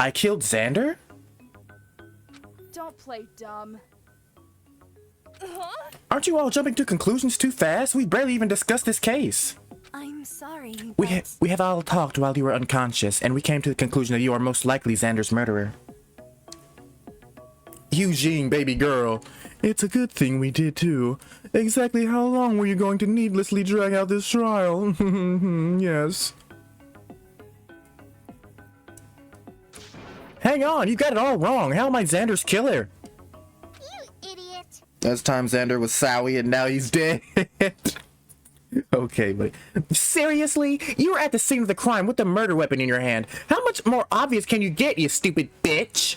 I killed Xander? Don't play dumb. Aren't you all jumping to conclusions too fast? We barely even discussed this case. I'm sorry, We have all talked while you were unconscious, and we came to the conclusion that you are most likely Xander's murderer. Eugene, baby girl. It's a good thing we did too. Exactly how long were you going to needlessly drag out this trial? Yes. Hang on, you got it all wrong. How am I Xander's killer? You idiot. Last time Xander was Sowie and now he's dead. Okay, but seriously? You were at the scene of the crime with the murder weapon in your hand. How much more obvious can you get, you stupid bitch?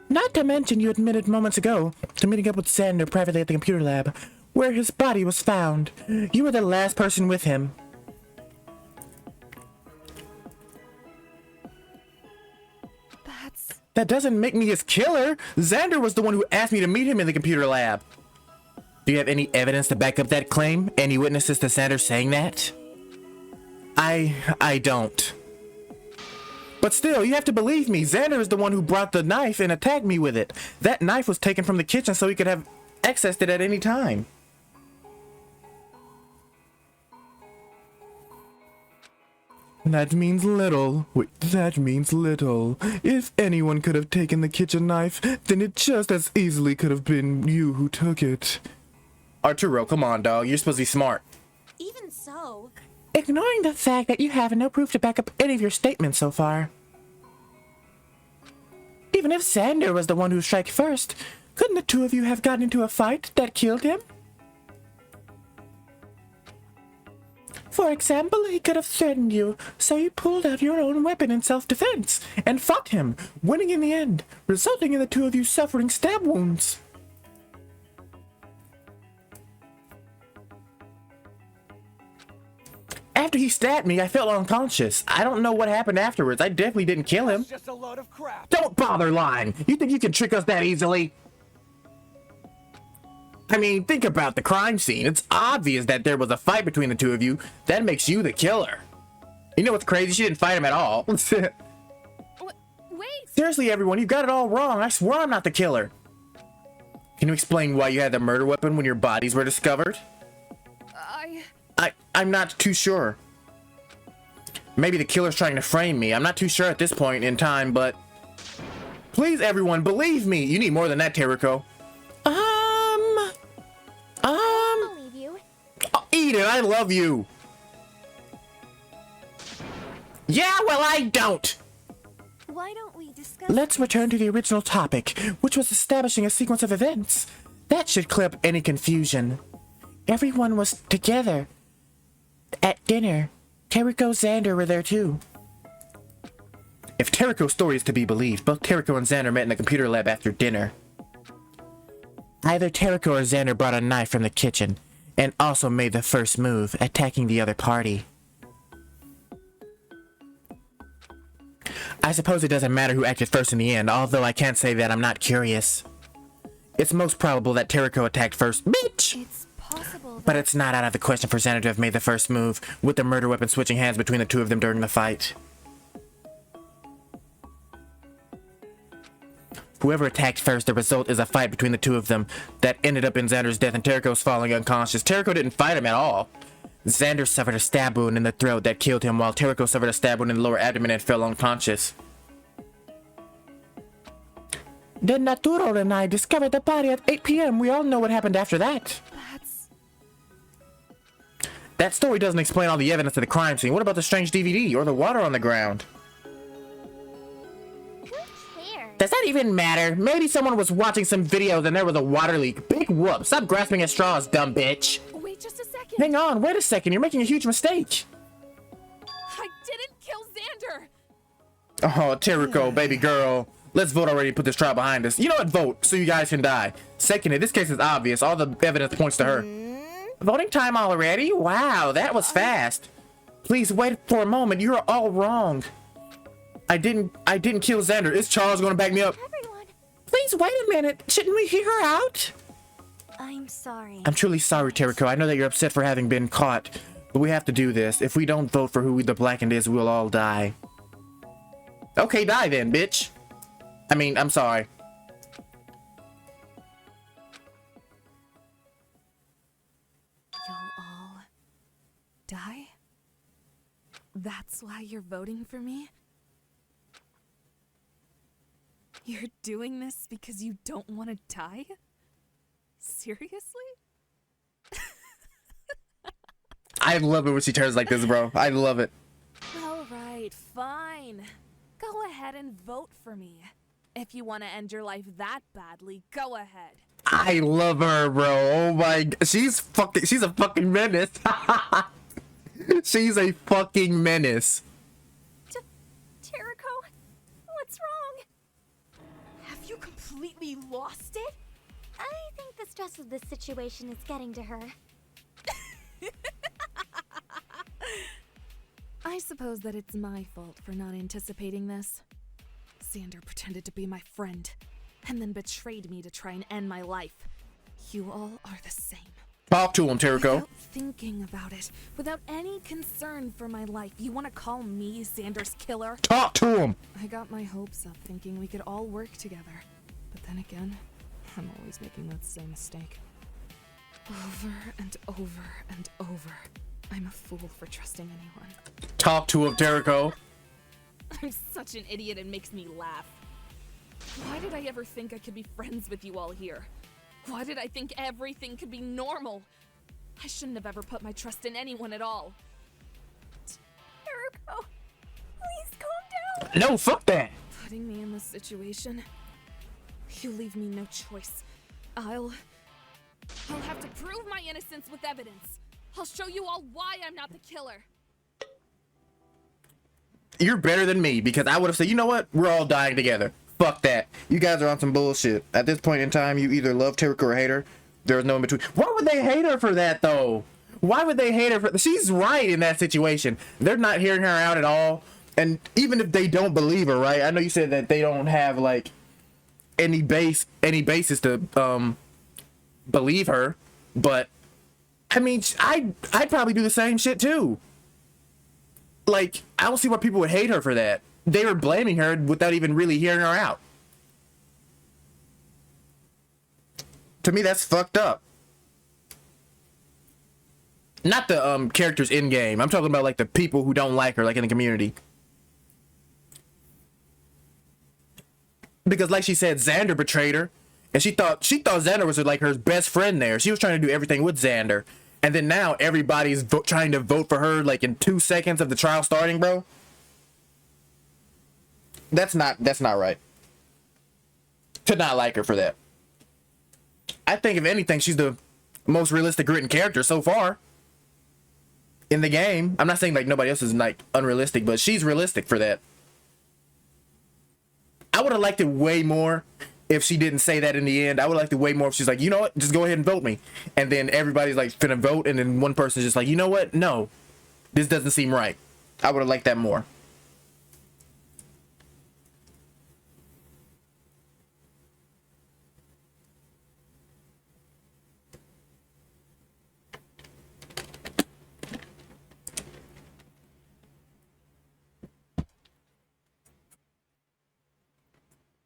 Not to mention you admitted moments ago to meeting up with Xander privately at the computer lab, where his body was found. You were the last person with him. That doesn't make me his killer. Xander was the one who asked me to meet him in the computer lab. Do you have any evidence to back up that claim? Any witnesses to Xander saying that? I don't. But still, you have to believe me. Xander is the one who brought the knife and attacked me with it. That knife was taken from the kitchen so he could have accessed it at any time. That means little. Wait, that means little. If anyone could have taken the kitchen knife, then it just as easily could have been you who took it. Arturo, come on, dog. You're supposed to be smart. Even so. Ignoring the fact that you have no proof to back up any of your statements so far. Even if Xander was the one who struck first, couldn't the two of you have gotten into a fight that killed him? For example, he could have threatened you, so you pulled out your own weapon in self-defense and fought him, winning in the end, resulting in the two of you suffering stab wounds. After he stabbed me, I felt unconscious. I don't know what happened afterwards. I definitely didn't kill him. Just a load of crap. Don't bother lying. You think you can trick us that easily? I mean, think about the crime scene. It's obvious that there was a fight between the two of you. That makes you the killer. You know what's crazy? She didn't fight him at all. Wait. Seriously, everyone, you got it all wrong. I swear I'm not the killer. Can you explain why you had the murder weapon when your bodies were discovered? I'm not too sure. Maybe the killer's trying to frame me. I'm not too sure at this point in time, but... Please, everyone, believe me. You need more than that, Teruko. I believe you. Oh, eat it, I love you. Yeah, well, I don't. Why don't we discuss... Let's return to the original topic, which was establishing a sequence of events. That should clear up any confusion. Everyone was together. At dinner. Teruko and Xander were there too. If Teruko's story is to be believed, both Teruko and Xander met in the computer lab after dinner. Either Teruko or Xander brought a knife from the kitchen, and also made the first move, attacking the other party. I suppose it doesn't matter who acted first in the end, although I can't say that I'm not curious. It's most probable that Teruko attacked first. Bitch! It's possible that... But it's not out of the question for Xander to have made the first move, with the murder weapon switching hands between the two of them during the fight. Whoever attacked first, the result is a fight between the two of them that ended up in Xander's death and Teruko's falling unconscious. Teruko didn't fight him at all. Xander suffered a stab wound in the throat that killed him, while Teruko suffered a stab wound in the lower abdomen and fell unconscious. Then Naturo and I discovered the body at 8 p.m. We all know what happened after that. That story doesn't explain all the evidence of the crime scene. What about the strange DVD or the water on the ground? Who cares? Does that even matter? Maybe someone was watching some videos and there was a water leak. Big whoop. Stop grasping at straws, dumb bitch. Wait just a second. Hang on, wait a second. You're making a huge mistake. I didn't kill Xander. Oh, Teruko, baby girl. Let's vote already and put this trial behind us. You know what? Vote so you guys can die. Second, this case is obvious. All the evidence points to her. Voting time already? Wow, that was fast. Please wait for a moment. You're all wrong. I didn't kill Xander. Is Charles gonna back me up? Everyone. Please wait a minute. Shouldn't we hear her out? I'm sorry. I'm truly sorry, Teruko. I know that you're upset for having been caught, but we have to do this. If we don't vote for who the blackened is, we'll all die. Okay, die then, bitch. I mean, I'm sorry. You'll all die? That's why you're voting for me? You're doing this because you don't want to die? Seriously? I love it when she turns like this, bro. I love it. Alright, fine. Go ahead and vote for me. If you want to end your life that badly, go ahead. I love her, bro. Oh my, she's a fucking menace. She's a fucking menace. Teruko, what's wrong? Have you completely lost it? I think the stress of this situation is getting to her. I suppose that it's my fault for not anticipating this. Xander pretended to be my friend, and then betrayed me to try and end my life. You all are the same. Talk to him, Teruko. Without thinking about it, without any concern for my life, you want to call me Xander's killer? Talk to him. I got my hopes up thinking we could all work together. But then again, I'm always making that same mistake. Over and over and over. I'm a fool for trusting anyone. Talk to him, Teruko. I'm such an idiot, it makes me laugh. Why did I ever think I could be friends with you all here? Why did I think everything could be normal? I shouldn't have ever put my trust in anyone at all. Teruko, please calm down. No, fuck that. Putting me in this situation, you leave me no choice. I'll have to prove my innocence with evidence. I'll show you all why I'm not the killer. You're better than me because I would have said, you know what? We're all dying together. Fuck that. You guys are on some bullshit. At this point in time, you either love Teruko or hate her. There's no in between. Why would they hate her for that, though? Why would they hate her for... She's right in that situation. They're not hearing her out at all. And even if they don't believe her, right? I know you said that they don't have, like, any basis to believe her. But, I mean, I'd probably do the same shit, too. Like, I don't see why people would hate her for that. They were blaming her without even really hearing her out. To me, that's fucked up. Not the characters in game. I'm talking about like the people who don't like her, like in the community. Because like she said, Xander betrayed her, and she thought Xander was like her best friend there. She was trying to do everything with Xander, and then now everybody's trying to vote for her like in 2 seconds of the trial starting, bro. That's not right. To not like her for that. I think if anything, she's the most realistic written character so far in the game. I'm not saying like nobody else is like unrealistic, but she's realistic for that. I would have liked it way more if she didn't say that in the end. I would have liked it way more if she's like, you know what, just go ahead and vote me. And then everybody's like finna vote, and then one person's just like, you know what, no, this doesn't seem right. I would have liked that more.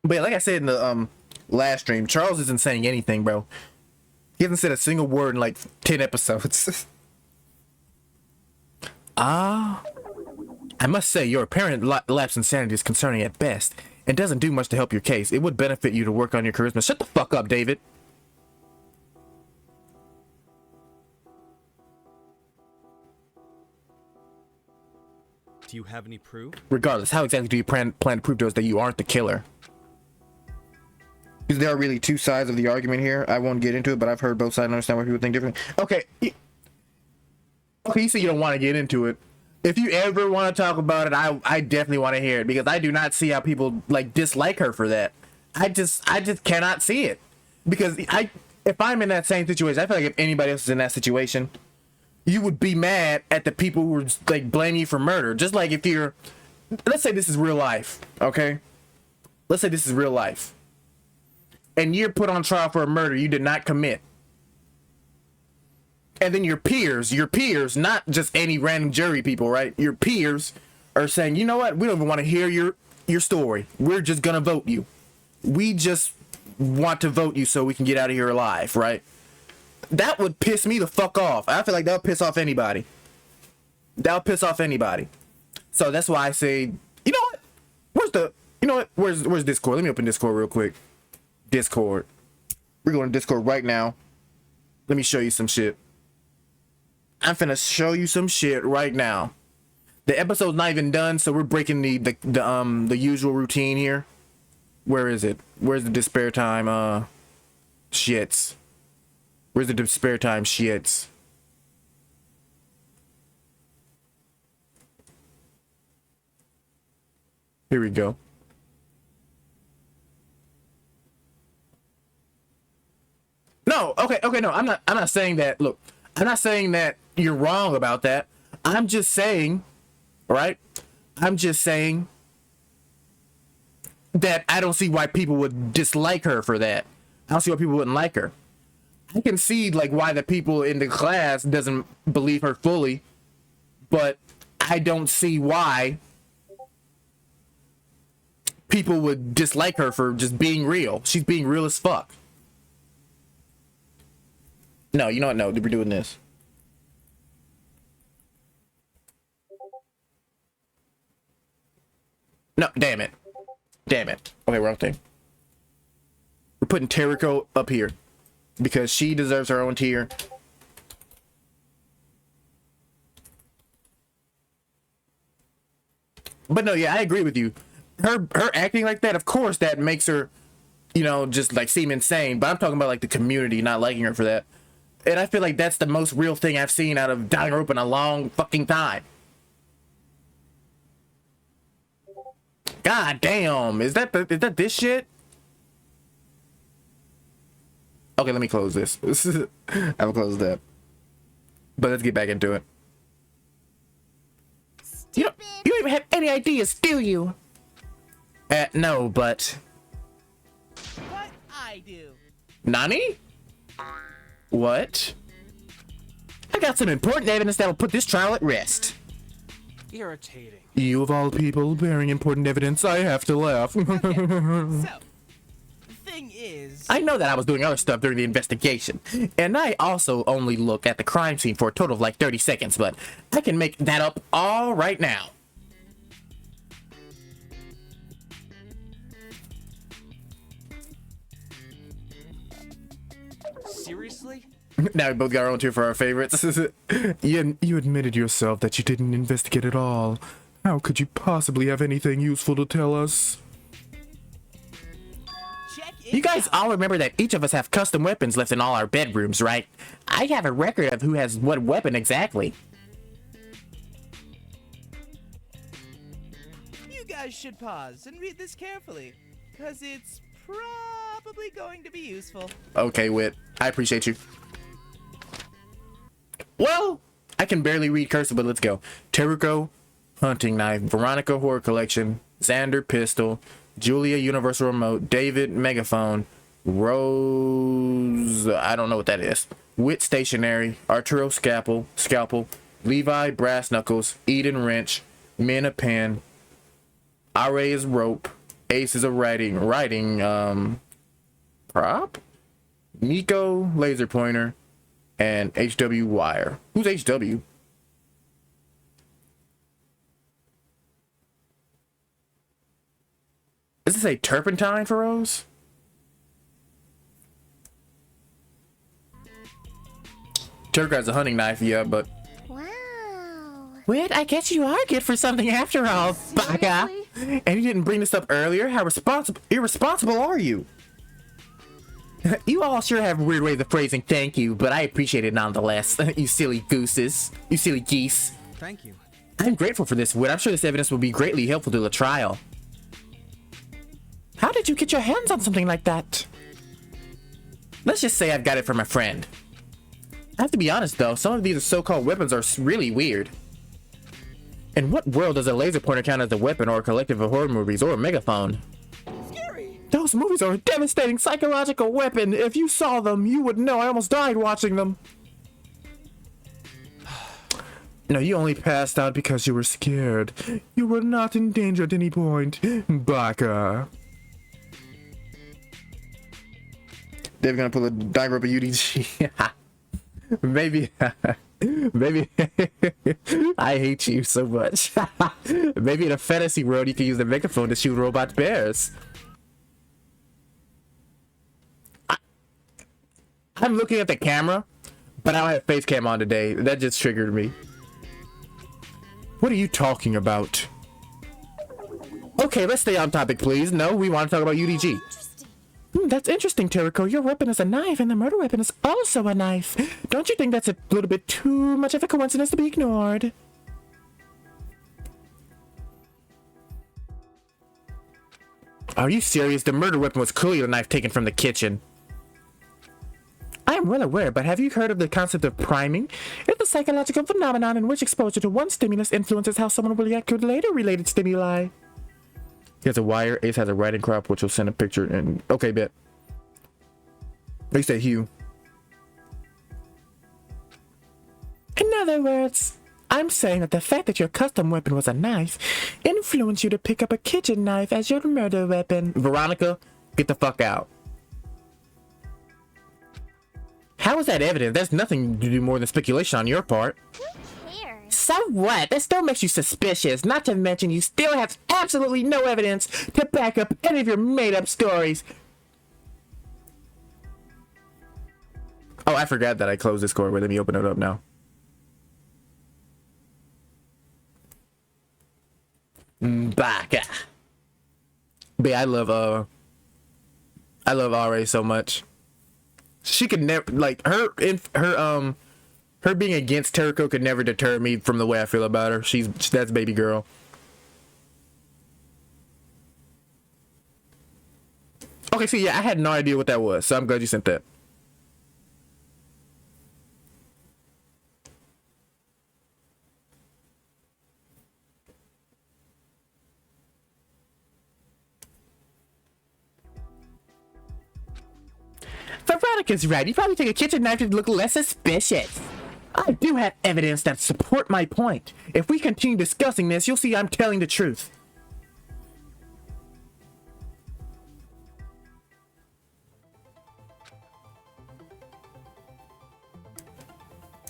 But yeah, like I said in the last stream, Charles isn't saying anything, bro. He hasn't said a single word in like 10 episodes. I must say your apparent lapse in sanity is concerning at best and doesn't do much to help your case. It would benefit you to work on your charisma. Shut the fuck up, David. Do you have any proof? Regardless, how exactly do you plan to prove to us that you aren't the killer? Because there are really two sides of the argument here. I won't get into it, but I've heard both sides and understand why people think differently. Okay. Okay, you say you don't want to get into it. If you ever want to talk about it, I definitely want to hear it, because I do not see how people like dislike her for that. I just cannot see it. Because if I'm in that same situation, I feel like if anybody else is in that situation, you would be mad at the people who are like blaming you for murder. Just like if you're, let's say this is real life, okay? Let's say this is real life. And you're put on trial for a murder you did not commit. And then your peers, not just any random jury people, right? Your peers are saying, you know what? We don't even want to hear your story. We're just gonna vote you. We just want to vote you so we can get out of here alive, right? That would piss me the fuck off. I feel like that would piss off anybody. That would piss off anybody. So that's why I say, you know what? Where's Discord? Let me open Discord real quick. Discord. We're going to Discord right now. Let me show you some shit. I'm finna show you some shit right now. The episode's not even done, so we're breaking the usual routine here. Where is it? Where's the despair time shits? Where's the despair time shits? Here we go. No, okay, no, I'm not saying that. Look, I'm not saying that you're wrong about that. I'm just saying, right? I'm just saying that I don't see why people would dislike her for that. I don't see why people wouldn't like her. I can see like why the people in the class doesn't believe her fully, but I don't see why people would dislike her for just being real. She's being real as fuck. No, you know what? No, we're doing this. No, damn it. Damn it. Okay, wrong thing. We're putting Teruko up here because she deserves her own tier. But no, yeah, I agree with you. Her acting like that, of course, that makes her, you know, just like seem insane. But I'm talking about like the community not liking her for that. And I feel like that's the most real thing I've seen out of Danganronpa in a long fucking time. God damn, is that this shit? Okay, let me close this. I'll close that. But let's get back into it. You don't even have any ideas, do you? No, but... What I do? Nani? What? I got some important evidence that will put this trial at rest. Irritating. You of all people bearing important evidence, I have to laugh. Okay, so, the thing is... I know that I was doing other stuff during the investigation, and I also only look at the crime scene for a total of like 30 seconds, but I can make that up all right now. Seriously? Now we both got our own tier for our favorites. You admitted yourself that you didn't investigate at all. How could you possibly have anything useful to tell us? Check it You guys all remember that each of us have custom weapons left in all our bedrooms, right? I have a record of who has what weapon exactly. You guys should pause and read this carefully, because it's probably going to be useful. Okay, Wit. I appreciate you. Well, I can barely read cursive, but let's go. Teruko, hunting knife. Veronica, horror collection. Xander, pistol. Julia, universal remote. David, megaphone. Rose, I don't know what that is. Wit, stationary. Arturo, scalpel. Levi, brass knuckles. Eden, wrench. Min, a pen. Are is rope. Ace is a writing prop. Nico, laser pointer. And HW wire. Who's HW? Does this say turpentine for Rose? Turk has a hunting knife, yeah, but... Wow. Wait, I guess you are good for something after all, Baka. And you didn't bring this up earlier? How irresponsible are you? You all sure have weird ways of phrasing thank you, but I appreciate it nonetheless. You silly gooses. You silly geese. Thank you. I'm grateful for this, Wit. I'm sure this evidence will be greatly helpful to the trial. How did you get your hands on something like that? Let's just say I've got it from a friend. I have to be honest though, some of these so-called weapons are really weird. In what world does a laser pointer count as a weapon or a collective of horror movies or a megaphone? Scary! Those movies are a devastating psychological weapon. If you saw them, you would know. I almost died watching them. No, you only passed out because you were scared. You were not in danger at any point, Baka. They're gonna pull a Danganronpa UDG. Maybe, maybe. I hate you so much. Maybe in a fantasy world, you can use the megaphone to shoot robot bears. I'm looking at the camera, but I don't have face cam on today. That just triggered me. What are you talking about? Okay, let's stay on topic, please. No, we want to talk about UDG. That's interesting, Teruko. Your weapon is a knife, and the murder weapon is also a knife. Don't you think that's a little bit too much of a coincidence to be ignored? Are you serious? The murder weapon was clearly a knife taken from the kitchen. I am well aware, but have you heard of the concept of priming? It's a psychological phenomenon in which exposure to one stimulus influences how someone will react to later related stimuli. He has a wire. Ace has a writing crop, which will send a picture. And okay, bet. They said Hugh. In other words, I'm saying that the fact that your custom weapon was a knife influenced you to pick up a kitchen knife as your murder weapon. Veronica, get the fuck out. How is that evidence? There's nothing to do more than speculation on your part. Who cares? So what? That still makes you suspicious. Not to mention you still have absolutely no evidence to back up any of your made-up stories. Oh, I forgot that I closed this core. Wait, let me open it up now. Baka. But yeah, I love RA so much. She could never, like, her being against Teruko could never deter me from the way I feel about her. That's baby girl. Okay, so yeah, I had no idea what that was, so I'm glad you sent that. Veronica's right. You probably take a kitchen knife to look less suspicious. I do have evidence that support my point. If we continue discussing this, you'll see I'm telling the truth.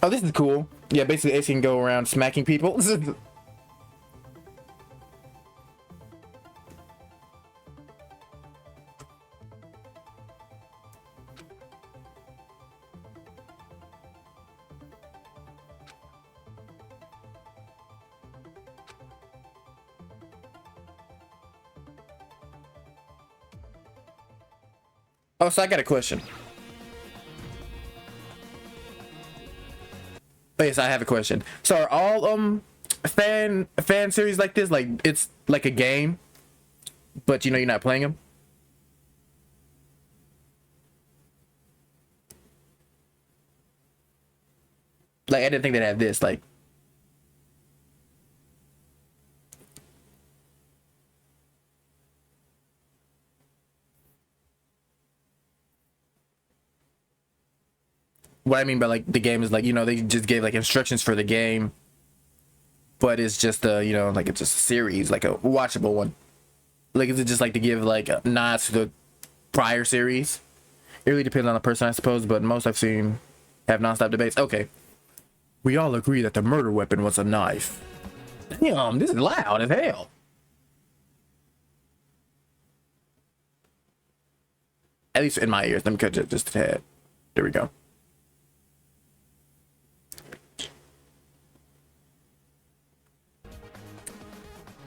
Oh, this is cool. Yeah, basically Ace can go around smacking people. Oh, so I got a question. Oh, yes, I have a question. So are all fan series like this, like it's like a game, but you know you're not playing them? Like I didn't think they'd have this, like. What I mean by like the game is like, you know, they just gave like instructions for the game, but it's just you know, like it's just a series, like a watchable one. Like is it just like to give like nods to the prior series? It really depends on the person, I suppose, but most I've seen have nonstop debates. Okay. We all agree that the murder weapon was a knife. Damn, this is loud as hell. At least in my ears. Let me cut it just a tad. There we go.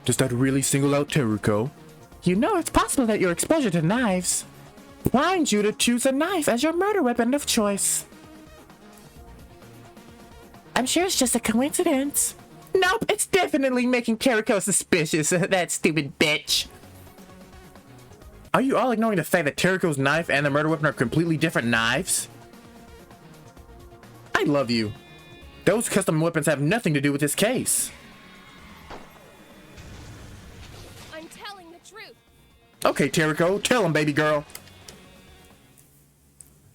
Does that really single out Teruko? You know it's possible that your exposure to knives blinds you to choose a knife as your murder weapon of choice. I'm sure it's just a coincidence. Nope, it's definitely making Teruko suspicious, that stupid bitch. Are you all ignoring the fact that Teruko's knife and the murder weapon are completely different knives? I love you. Those custom weapons have nothing to do with this case. Okay, Teruko, tell him, baby girl.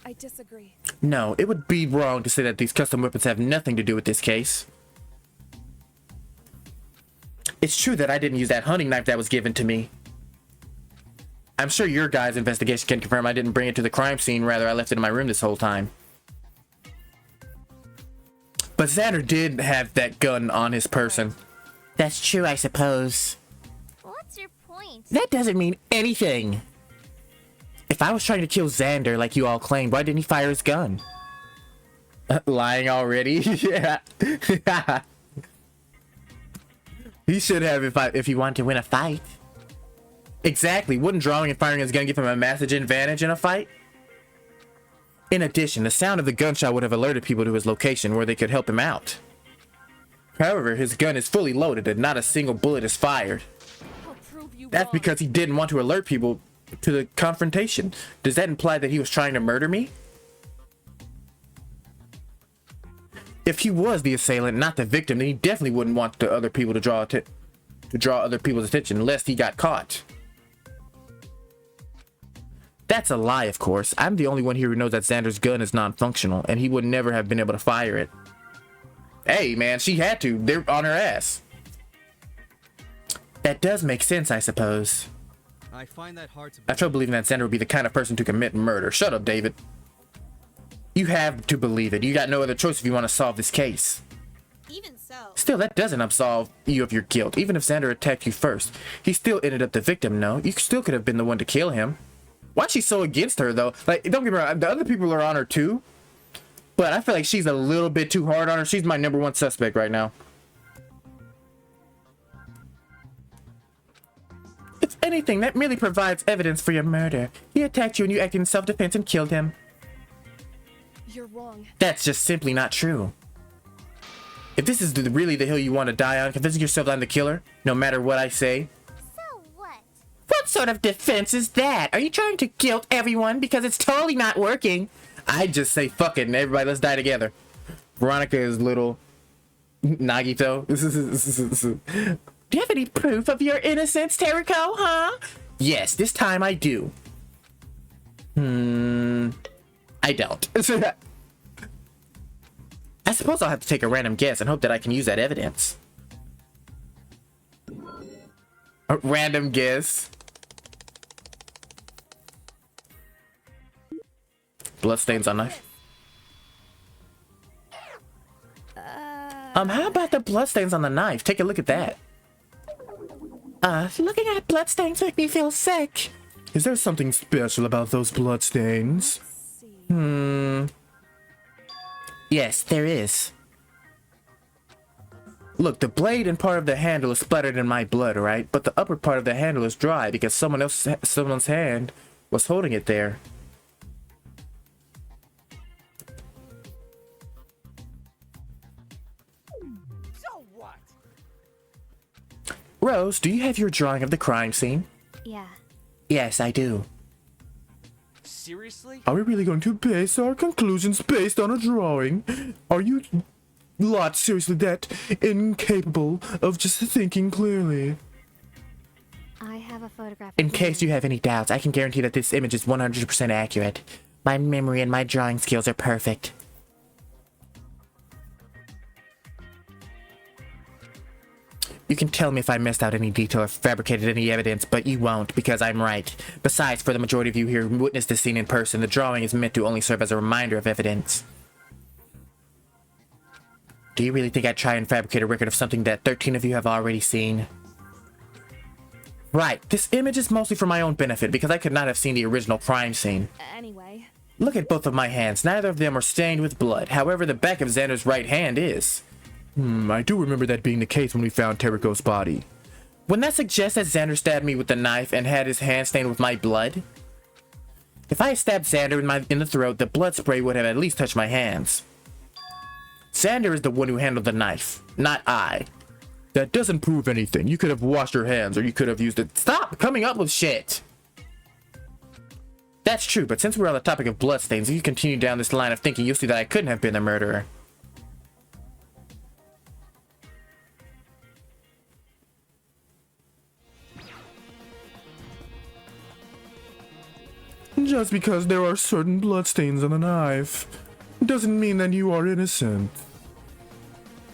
I disagree. No, it would be wrong to say that these custom weapons have nothing to do with this case. It's true that I didn't use that hunting knife that was given to me. I'm sure your guys' investigation can confirm I didn't bring it to the crime scene, rather I left it in my room this whole time. But Xander did have that gun on his person. That's true, I suppose. What's your point? That doesn't mean anything. If I was trying to kill Xander like you all claimed, why didn't he fire his gun? Lying already? Yeah. He should have if he wanted to win a fight. Exactly. Wouldn't drawing and firing his gun give him a massive advantage in a fight? In addition, the sound of the gunshot would have alerted people to his location where they could help him out. However, his gun is fully loaded and not a single bullet is fired. I'll prove you That's wrong. because he didn't want to alert people to the confrontation. Does that imply that he was trying to murder me? If he was the assailant, not the victim, then he definitely wouldn't want the other people to draw other people's attention, lest he got caught. That's a lie, of course. I'm the only one here who knows that Xander's gun is non-functional, and he would never have been able to fire it. Hey, man, she had to. They're on her ass. That does make sense, I suppose. I find that hard to I have trouble believing that Xander would be the kind of person to commit murder. Shut up, David. You have to believe it. You got no other choice if you want to solve this case. Even so. Still, that doesn't absolve you of your guilt. Even if Xander attacked you first, he still ended up the victim, no? You still could have been the one to kill him. Why's she so against her, though? Like, don't get me wrong, the other people are on her, too. But I feel like she's a little bit too hard on her. She's my #1 suspect right now. If anything, that merely provides evidence for your murder. He attacked you and you acted in self-defense and killed him. You're wrong. That's just simply not true. If this is really the hill you want to die on, convincing yourself I'm the killer, no matter what I say. So what? What sort of defense is that? Are you trying to guilt everyone? Because it's totally not working. I just say fuck it and everybody let's die together. Veronica is little Nagito. Do you have any proof of your innocence, Teruko, huh? Yes, this time I do. I don't. I suppose I'll have to take a random guess and hope that I can use that evidence. A random guess. Bloodstains on knife. How about the bloodstains on the knife? Take a look at that. Looking at bloodstains make me feel sick. Is there something special about those bloodstains? Yes, there is. Look, the blade and part of the handle is splattered in my blood, right? But the upper part of the handle is dry because someone's hand was holding it there. So what? Rose, do you have your drawing of the crime scene? Yeah. Yes, I do. Seriously? Are we really going to base our conclusions based on a drawing? Are you lot seriously that incapable of just thinking clearly? I have a photograph. In case you have any doubts, I can guarantee that this image is 100% accurate. My memory and my drawing skills are perfect. You can tell me if I missed out any detail or fabricated any evidence, but you won't, because I'm right. Besides, for the majority of you here who witnessed this scene in person, the drawing is meant to only serve as a reminder of evidence. Do you really think I'd try and fabricate a record of something that 13 of you have already seen? Right, this image is mostly for my own benefit, because I could not have seen the original crime scene. Anyway. Look at both of my hands. Neither of them are stained with blood. However, the back of Xander's right hand is. I do remember that being the case when we found Teruko's body. Wouldn't that suggest that Xander stabbed me with the knife and had his hand stained with my blood? If I had stabbed Xander in the throat, the blood spray would have at least touched my hands. Xander is the one who handled the knife, not I. That doesn't prove anything. You could have washed your hands, or you could have used it. Stop coming up with shit! That's true, but since we're on the topic of bloodstains, if you continue down this line of thinking, you'll see that I couldn't have been the murderer. Just because there are certain bloodstains on the knife doesn't mean that you are innocent.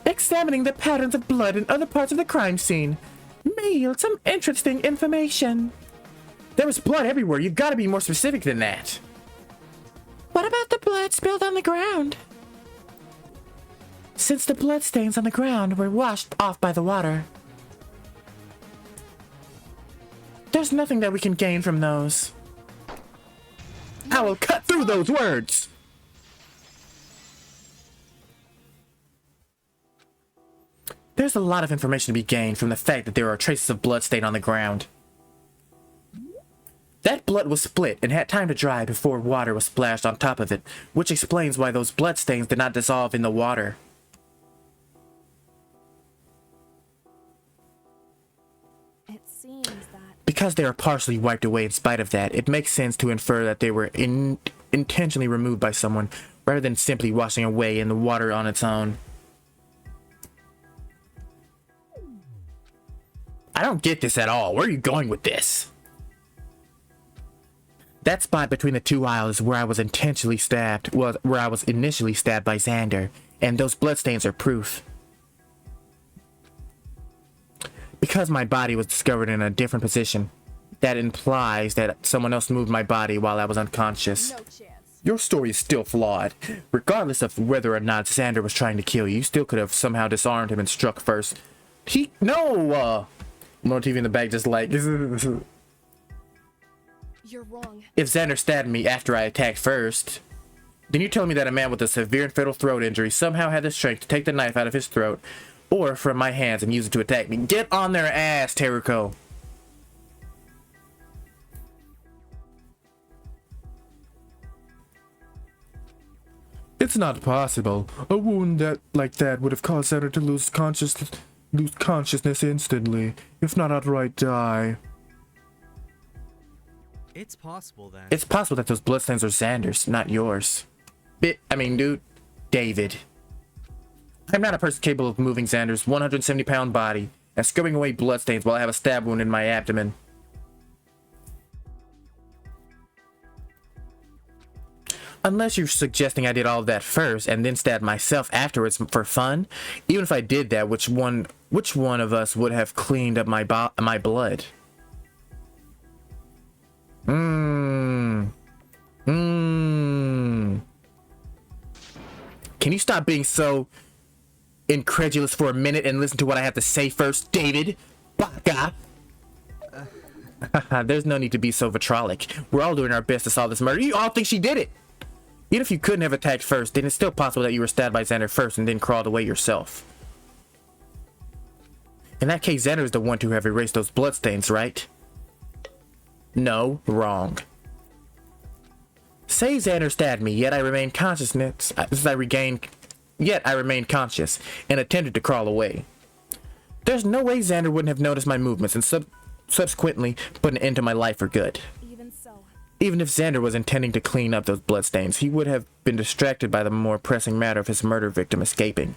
Examining the patterns of blood in other parts of the crime scene, Meal, some interesting information. There was blood everywhere. You've got to be more specific than that. What about the blood spilled on the ground? Since the bloodstains on the ground were washed off by the water, there's nothing that we can gain from those. I will cut through those words! There's a lot of information to be gained from the fact that there are traces of bloodstain on the ground. That blood was split and had time to dry before water was splashed on top of it, which explains why those bloodstains did not dissolve in the water. It seems that... Because they are partially wiped away in spite of that, it makes sense to infer that they were intentionally removed by someone, rather than simply washing away in the water on its own. I don't get this at all. Where are you going with this? That spot between the two aisles where I was intentionally stabbed was where I was initially stabbed by Xander, and those bloodstains are proof. Because my body was discovered in a different position, that implies that someone else moved my body while I was unconscious. No chance. Your story is still flawed. Regardless of whether or not Xander was trying to kill you, you still could have somehow disarmed him and struck first. More TV in the back just like... You're wrong. If Xander stabbed me after I attacked first, then you're telling me that a man with a severe and fatal throat injury somehow had the strength to take the knife out of his throat, or from my hands and use it to attack me. Get on their ass, Teruko. It's not possible. A wound like that would have caused Xander to lose consciousness instantly, if not outright die. It's possible then. It's possible that those bloodstains are Xander's, not yours. Dude, David. I'm not a person capable of moving Xander's 170-pound body and scrubbing away bloodstains while I have a stab wound in my abdomen. Unless you're suggesting I did all of that first and then stabbed myself afterwards for fun. Even if I did that, which one of us would have cleaned up my blood? Can you stop being so incredulous for a minute and listen to what I have to say first, David? Baka. There's no need to be so vitriolic. We're all doing our best to solve this murder. You all think she did it. Even if you couldn't have attacked first, then it's still possible that you were stabbed by Xander first and then crawled away yourself. In that case, Xander is the one to have erased those bloodstains, right? No, wrong. Say Xander stabbed me, yet I remained conscious and attempted to crawl away. There's no way Xander wouldn't have noticed my movements and subsequently put an end to my life for good. Even so. Even if Xander was intending to clean up those bloodstains, he would have been distracted by the more pressing matter of his murder victim escaping.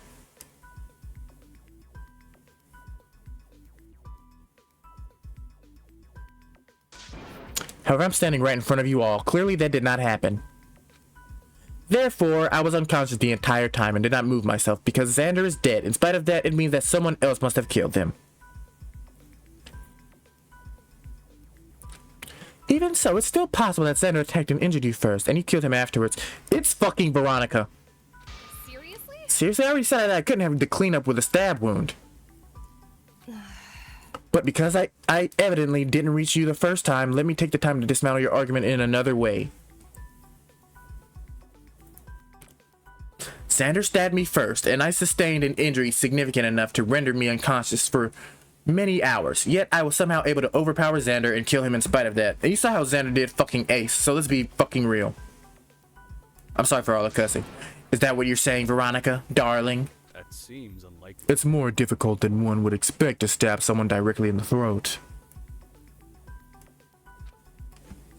However, I'm standing right in front of you all. Clearly that did not happen. Therefore, I was unconscious the entire time and did not move myself because Xander is dead. In spite of that, it means that someone else must have killed him. Even so, it's still possible that Xander attacked and injured you first, and you killed him afterwards. It's fucking Veronica. Seriously? Seriously? I already said that I couldn't have the cleanup with a stab wound. But because I evidently didn't reach you the first time, let me take the time to dismantle your argument in another way. Xander stabbed me first, and I sustained an injury significant enough to render me unconscious for many hours. Yet I was somehow able to overpower Xander and kill him in spite of that. And you saw how Xander did fucking ace, so let's be fucking real. I'm sorry for all the cussing. Is that what you're saying, Veronica, darling? That seems unlikely. It's more difficult than one would expect to stab someone directly in the throat.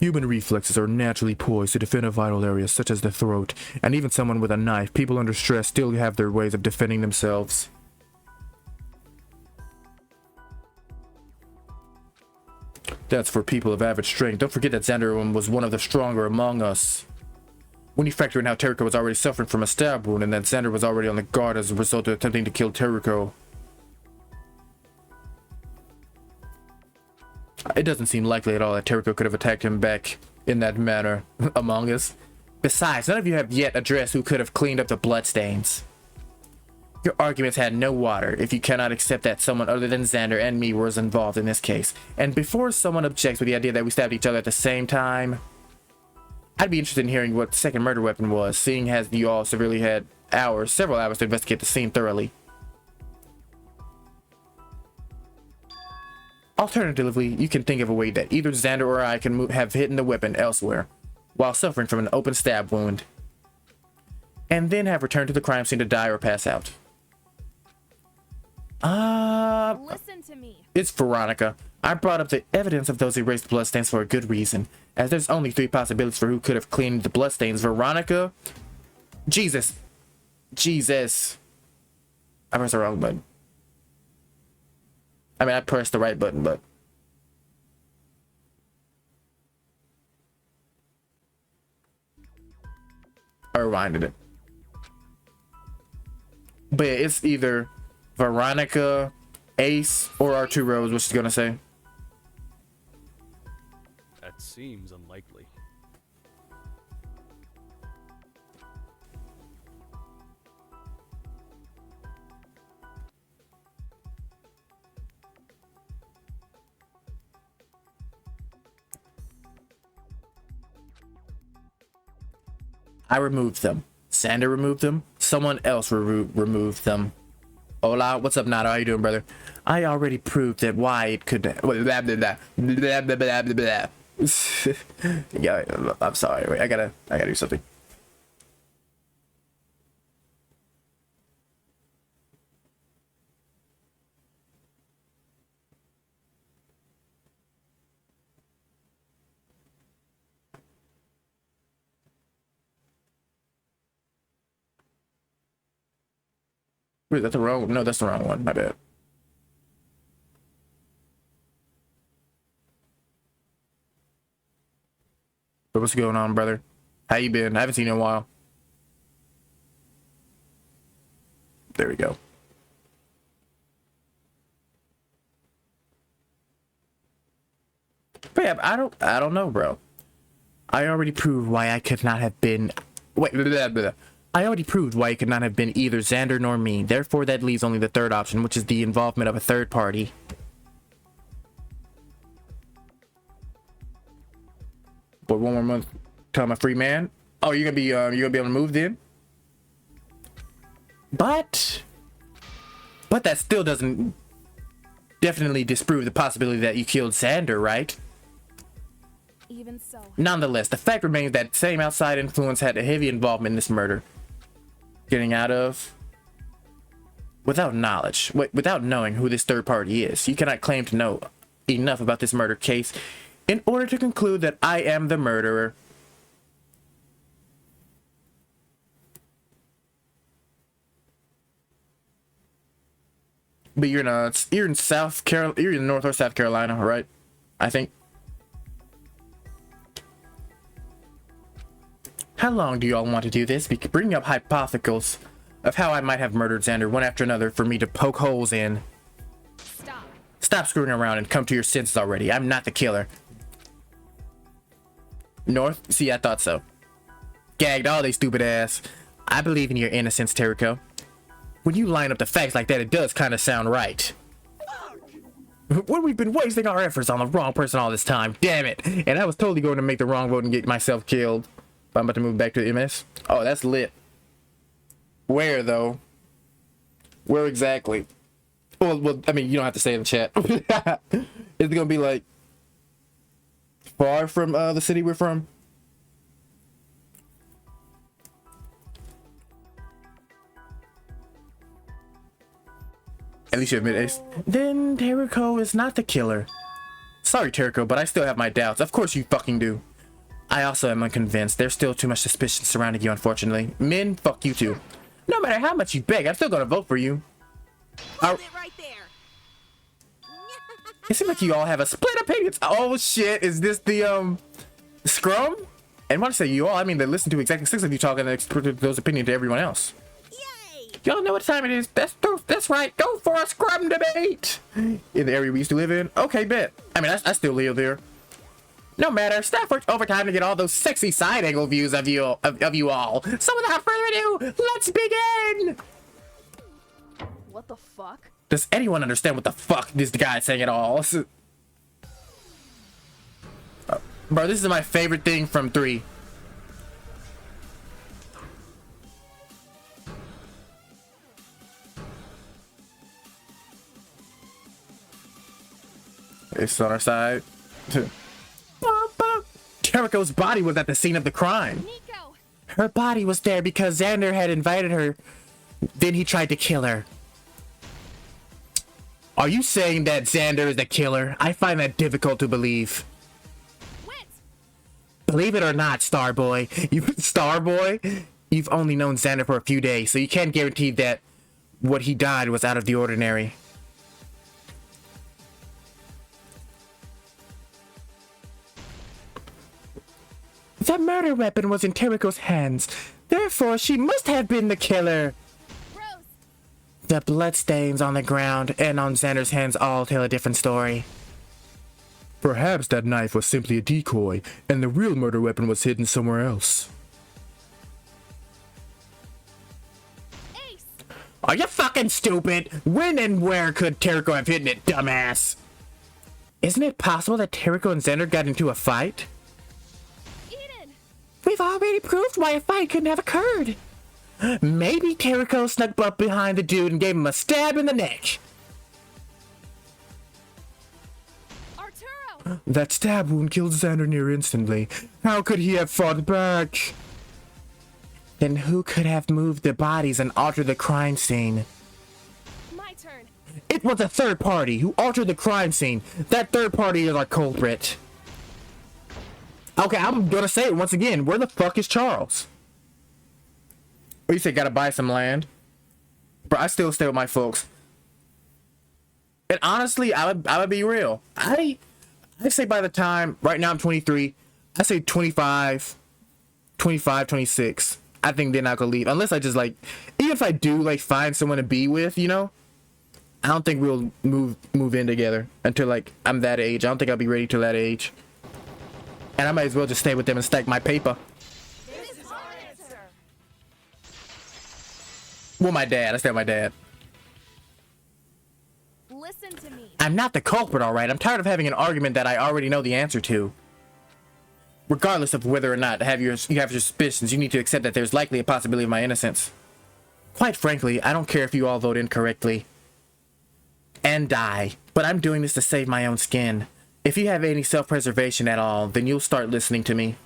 Human reflexes are naturally poised to defend a vital area such as the throat, and even someone with a knife, people under stress still have their ways of defending themselves. That's for people of average strength. Don't forget that Xander was one of the stronger among us. When you factor in how Teruko was already suffering from a stab wound and that Xander was already on the guard as a result of attempting to kill Teruko. It doesn't seem likely at all that Teruko could have attacked him back in that manner among us. Besides, none of you have yet addressed who could have cleaned up the bloodstains. Your arguments had no water if you cannot accept that someone other than Xander and me was involved in this case. And before someone objects with the idea that we stabbed each other at the same time, I'd be interested in hearing what the second murder weapon was, seeing as you all severely had several hours to investigate the scene thoroughly. Alternatively, you can think of a way that either Xander or I can have hidden the weapon elsewhere, while suffering from an open stab wound, and then have returned to the crime scene to die or pass out. Listen to me. It's Veronica. I brought up the evidence of those erased bloodstains for a good reason, as there's only 3 possibilities for who could have cleaned the bloodstains. Veronica, Jesus. I pressed the wrong button. I mean, I pressed the right button, but I rewinded it. But yeah, it's either Veronica, Ace, or Arturo, which is gonna say. That seems unlikely. I removed them. Xander removed them. Someone else removed them. Hola, what's up, Nado? How you doing, brother? I already proved that why it could. Blah, blah, blah, blah, blah, blah, blah, blah. Yeah, I'm sorry. Wait, I gotta do something. Wait, that's the wrong. No, that's the wrong one. My bad. But what's going on, brother? How you been? I haven't seen you in a while. There we go. But yeah, I don't know, bro. I already proved why I could not have been. Wait, blah, blah, blah. I already proved why it could not have been either Xander nor me. Therefore, that leaves only the third option, which is the involvement of a third party. But 1 more month till I'm a free man. Oh, you're gonna be able to move then. But that still doesn't definitely disprove the possibility that you killed Xander, right? Even so. Nonetheless, the fact remains that same outside influence had a heavy involvement in this murder. Getting out of without knowledge, without knowing who this third party is. You cannot claim to know enough about this murder case in order to conclude that I am the murderer. But you're in you're in North or South Carolina, right? I think. How long do you all want to do this? Bring up hypotheticals of how I might have murdered Xander one after another for me to poke holes in. Stop screwing around and come to your senses already. I'm not the killer. North? See, I thought so. Gagged all they stupid ass. I believe in your innocence, Teruko. When you line up the facts like that, it does kind of sound right. When we've been wasting our efforts on the wrong person all this time. Damn it. And I was totally going to make the wrong vote and get myself killed. But I'm about to move back to MS. Oh, that's lit. Where, though? Where exactly? Well, I mean, you don't have to say in the chat. Is it going to be, like, far from the city we're from? At least you admit Ace. Then Teruko is not the killer. Sorry, Teruko, but I still have my doubts. Of course you fucking do. I also am unconvinced. There's still too much suspicion surrounding you, unfortunately. Men, fuck you too. No matter how much you beg, I'm still gonna vote for you. Hold it right there. It seems like you all have a split opinions. Oh shit, is this the scrum? And when I say you all, I mean they listen to exactly 6 of you talking and express those opinions to everyone else. Yay! Y'all know what time it is. That's right. Go for a scrum debate. In the area we used to live in. Okay, bet. I mean, I still live there. No matter. Staff worked overtime to get all those sexy side angle views of you all. So without further ado, let's begin. What the fuck? Does anyone understand what the fuck this guy is saying at all? Bro, this is my favorite thing from 3. It's on our side. Teruko's body was at the scene of the crime. Nico! Her body was there because Xander had invited her. Then he tried to kill her. Are you saying that Xander is the killer? I find that difficult to believe. Wit! Believe it or not, Starboy, you've only known Xander for a few days, so you can't guarantee that what he died was out of the ordinary. The murder weapon was in Teruko's hands. Therefore, she must have been the killer. Rose! The bloodstains on the ground and on Xander's hands all tell a different story. Perhaps that knife was simply a decoy, and the real murder weapon was hidden somewhere else. Ace! Are you fucking stupid? When and where could Teruko have hidden it, dumbass? Isn't it possible that Teruko and Xander got into a fight? We've already proved why a fight couldn't have occurred. Maybe Teruko snuck up behind the dude and gave him a stab in the neck. Arturo! That stab wound killed Xander near instantly. How could he have fought back? Then who could have moved the bodies and altered the crime scene? My turn. It was a third party who altered the crime scene. That third party is our culprit. Okay, I'm gonna say it once again. Where the fuck is Charles? What you say, gotta buy some land? Bro, I still stay with my folks. And honestly, I would be real. I say by the time, right now I'm 23, I say 25, 26. I think then I could leave. Unless I just like, even if I do like find someone to be with, you know? I don't think we'll move in together until like I'm that age. I don't think I'll be ready till that age. And I might as well just stay with them and stack my paper. This is our answer. Well, my dad. I stay with my dad. Listen to me. I'm not the culprit, alright? I'm tired of having an argument that I already know the answer to. Regardless of whether or not you have your suspicions, you need to accept that there's likely a possibility of my innocence. Quite frankly, I don't care if you all vote incorrectly and die, but I'm doing this to save my own skin. If you have any self-preservation at all, then you'll start listening to me.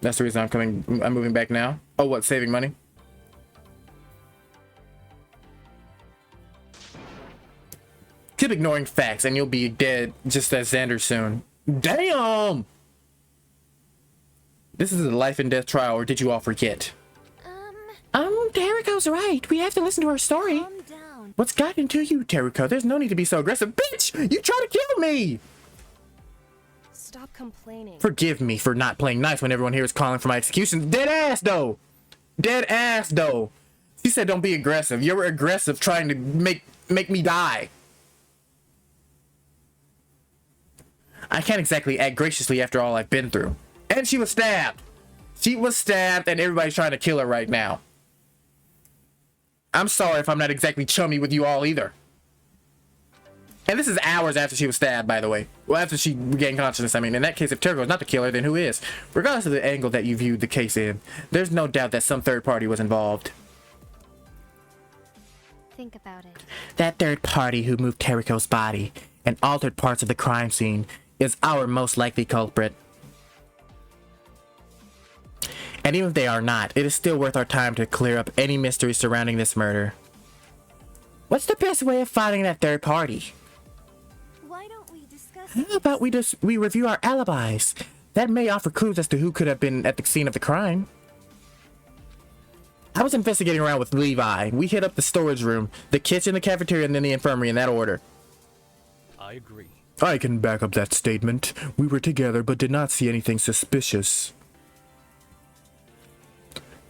That's the reason I'm moving back now. Oh, what, saving money? Keep ignoring facts and you'll be dead just as Xander soon. Damn! This is a life and death trial, or did you all forget? Teruko's right. We have to listen to her story. Calm down. What's gotten into you, Teruko? There's no need to be so aggressive. Bitch! You tried to kill me! Stop complaining. Forgive me for not playing nice when everyone here is calling for my execution. Dead ass, though! Dead ass, though! She said don't be aggressive. You were aggressive trying to make me die. I can't exactly act graciously after all I've been through. And she was stabbed. She was stabbed and everybody's trying to kill her right now. I'm sorry if I'm not exactly chummy with you all either. And this is hours after she was stabbed, by the way. Well, after she regained consciousness, I mean. In that case, if Teruko is not the killer, then who is? Regardless of the angle that you viewed the case in, there's no doubt that some third party was involved. Think about it. That third party who moved Teruko's body and altered parts of the crime scene is our most likely culprit. And even if they are not, it is still worth our time to clear up any mystery surrounding this murder. What's the best way of finding that third party? Why don't we discuss How about we review our alibis? That may offer clues as to who could have been at the scene of the crime. I was investigating around with Levi. We hit up the storage room, the kitchen, the cafeteria, and then the infirmary in that order. I agree. I can back up that statement. We were together but did not see anything suspicious.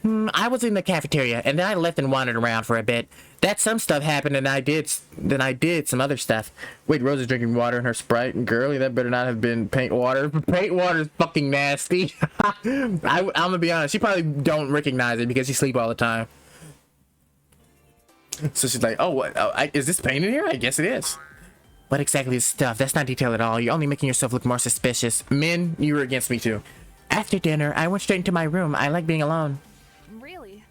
I was in the cafeteria, and then I left and wandered around for a bit. That some stuff happened, and I did some other stuff. Wait, Rose is drinking water in her Sprite. Girlie, that better not have been paint water. Paint water is fucking nasty. I'm gonna be honest, she probably don't recognize it because she sleep all the time. So she's like, oh, what? Oh, is this paint in here? I guess it is. What exactly is stuff? That's not detail at all. You're only making yourself look more suspicious. Min, you were against me too. After dinner, I went straight into my room. I like being alone. Really?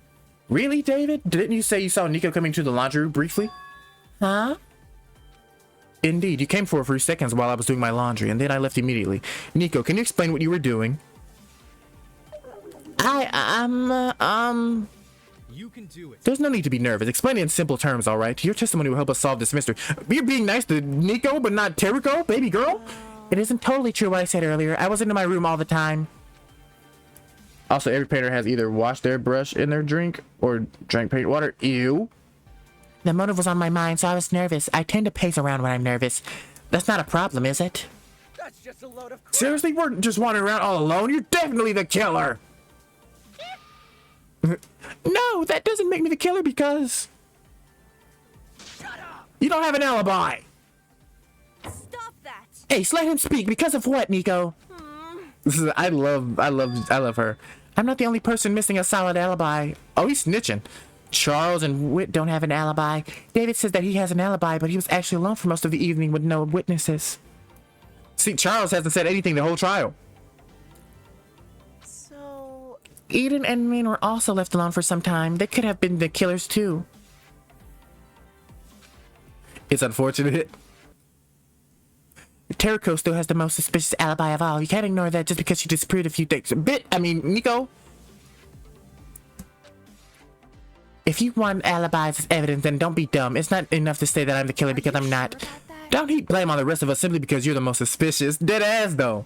Really, David? Didn't you say you saw Nico coming to the laundry room briefly? Huh? Indeed, you came for a few seconds while I was doing my laundry, and then I left immediately. Nico, can you explain what you were doing? You can do it. There's no need to be nervous. Explain it in simple terms, alright? Your testimony will help us solve this mystery. You're being nice to Nico, but not Teruko, baby girl? It isn't totally true what I said earlier. I was into my room all the time. Also, every painter has either washed their brush in their drink or drank paint water. Ew. The motive was on my mind, so I was nervous. I tend to pace around when I'm nervous. That's not a problem, is it? That's just a load of crap. Seriously, we're just wandering around all alone? You're definitely the killer! No, that doesn't make me the killer because... Shut up! You don't have an alibi! Stop that! Ace, let him speak. Because of what, Nico? I love her. I'm not the only person missing a solid alibi. Oh, he's snitching. Charles and Whit don't have an alibi. David says that he has an alibi, but he was actually alone for most of the evening with no witnesses. See, Charles hasn't said anything the whole trial. So... Eden and Min were also left alone for some time. They could have been the killers too. It's unfortunate. Teruko still has the most suspicious alibi of all. You can't ignore that just because she disproved a few things. Nico. If you want alibis as evidence, then don't be dumb. It's not enough to say that I'm the killer because I'm not. Don't heap blame on the rest of us simply because you're the most suspicious. Dead ass, though.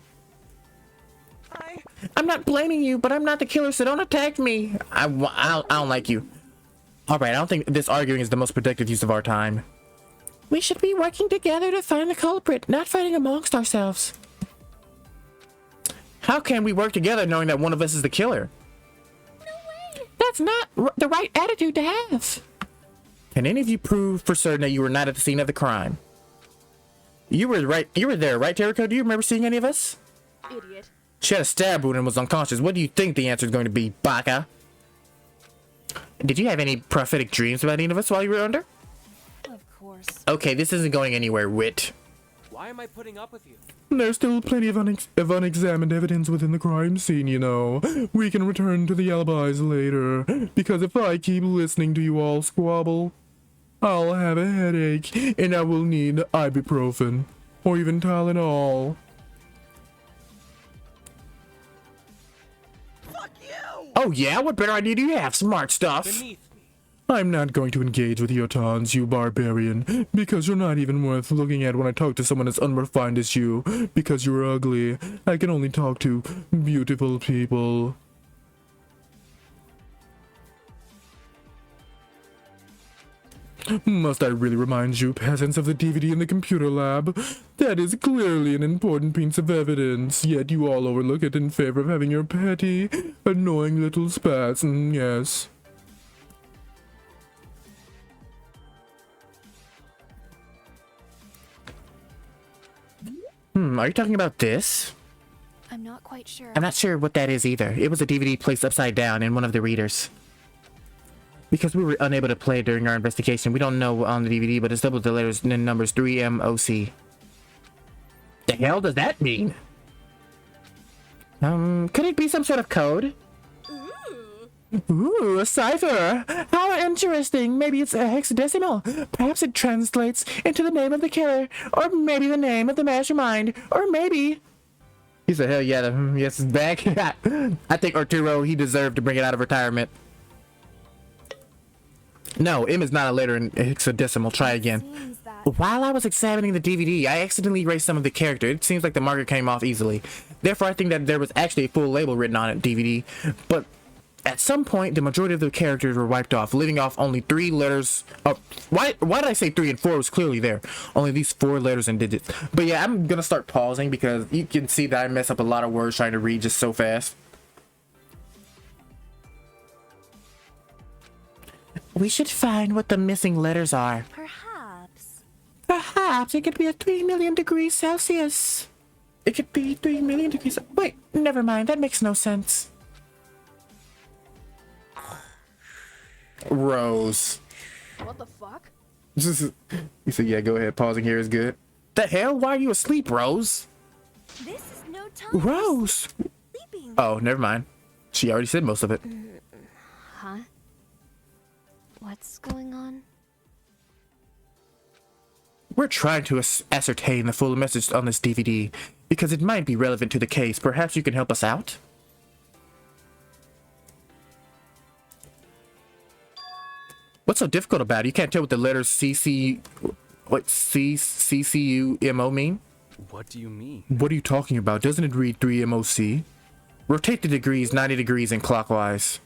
I'm not blaming you, but I'm not the killer, so don't attack me. I don't like you. Alright, I don't think this arguing is the most productive use of our time. We should be working together to find the culprit, not fighting amongst ourselves. How can we work together knowing that one of us is the killer? No way! That's not the right attitude to have. Can any of you prove for certain that you were not at the scene of the crime? You were there, right, Teruko? Do you remember seeing any of us? Idiot. She had a stab wound and was unconscious. What do you think the answer is going to be, Baka? Did you have any prophetic dreams about any of us while you were under? Of course. Okay, this isn't going anywhere, Wit. Why am I putting up with you? There's still plenty of unexamined evidence within the crime scene, you know. We can return to the alibis later, because if I keep listening to you all squabble, I'll have a headache, and I will need ibuprofen, or even Tylenol. Fuck you! Oh yeah? What better idea do you have? Smart stuff. Beneath me. I'm not going to engage with your taunts, you barbarian, because you're not even worth looking at when I talk to someone as unrefined as you, because you're ugly. I can only talk to beautiful people. Must I really remind you, peasants, of the DVD in the computer lab? That is clearly an important piece of evidence, yet you all overlook it in favor of having your petty, annoying little spats, yes. Are you talking about this? I'm not quite sure. I'm not sure what that is either. It was a DVD placed upside down in one of the readers. Because we were unable to play it during our investigation, we don't know on the DVD, but it's doubled the letters and numbers 3MOC. The hell does that mean? Could it be some sort of code? Ooh, a cipher! How interesting! Maybe it's a hexadecimal. Perhaps it translates into the name of the killer, or maybe the name of the mastermind, or maybe... He said, hell yeah, yes, it's back. I think Arturo, he deserved to bring it out of retirement. No, M is not a letter in hexadecimal. Try again. While I was examining the DVD, I accidentally erased some of the character. It seems like the marker came off easily. Therefore, I think that there was actually a full label written on it, DVD. But at some point, the majority of the characters were wiped off, leaving off only 3 letters. Why did I say 3 and 4? It was clearly there. Only these 4 letters and digits. But yeah, I'm gonna start pausing because you can see that I mess up a lot of words trying to read just so fast. We should find what the missing letters are. Perhaps. Perhaps it could be at 3 million degrees Celsius. It could be 3 million degrees. Wait, never mind. That makes no sense. Rose. What the fuck? You said, yeah, go ahead. Pausing here is good. The hell? Why are you asleep, Rose? This is no time Rose! for sleeping. Oh, never mind. She already said most of it. Huh? What's going on? We're trying to ascertain the full message on this DVD because it might be relevant to the case. Perhaps you can help us out? What's so difficult about it? You can't tell what the letters CCUMO mean? What do you mean? What are you talking about? Doesn't it read 3MOC? Rotate the degrees 90 degrees and clockwise.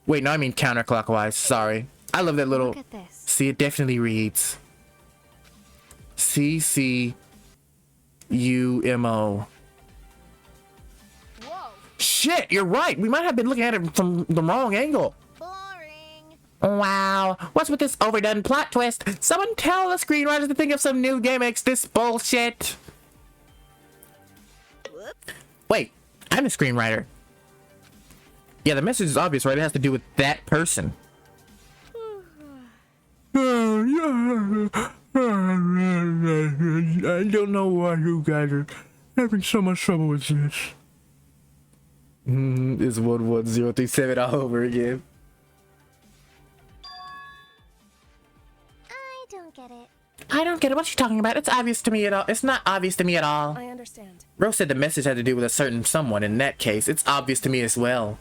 Wait, no, I mean counterclockwise. Sorry. I love that little... Look at this. See, it definitely reads CCUMO. Whoa. Shit, you're right. We might have been looking at it from the wrong angle. Boring. Wow. What's with this overdone plot twist? Someone tell the screenwriters to think of some new gimmicks. This bullshit. Whoops. Wait, I'm a screenwriter. Yeah, the message is obvious, right? It has to do with that person. I don't know why you guys are having so much trouble with this. It's 11037 all over again. I don't get it. I don't get it. What you talking about? It's obvious to me at all. It's not obvious to me at all. I understand. Rose said the message had to do with a certain someone. In that case, it's obvious to me as well.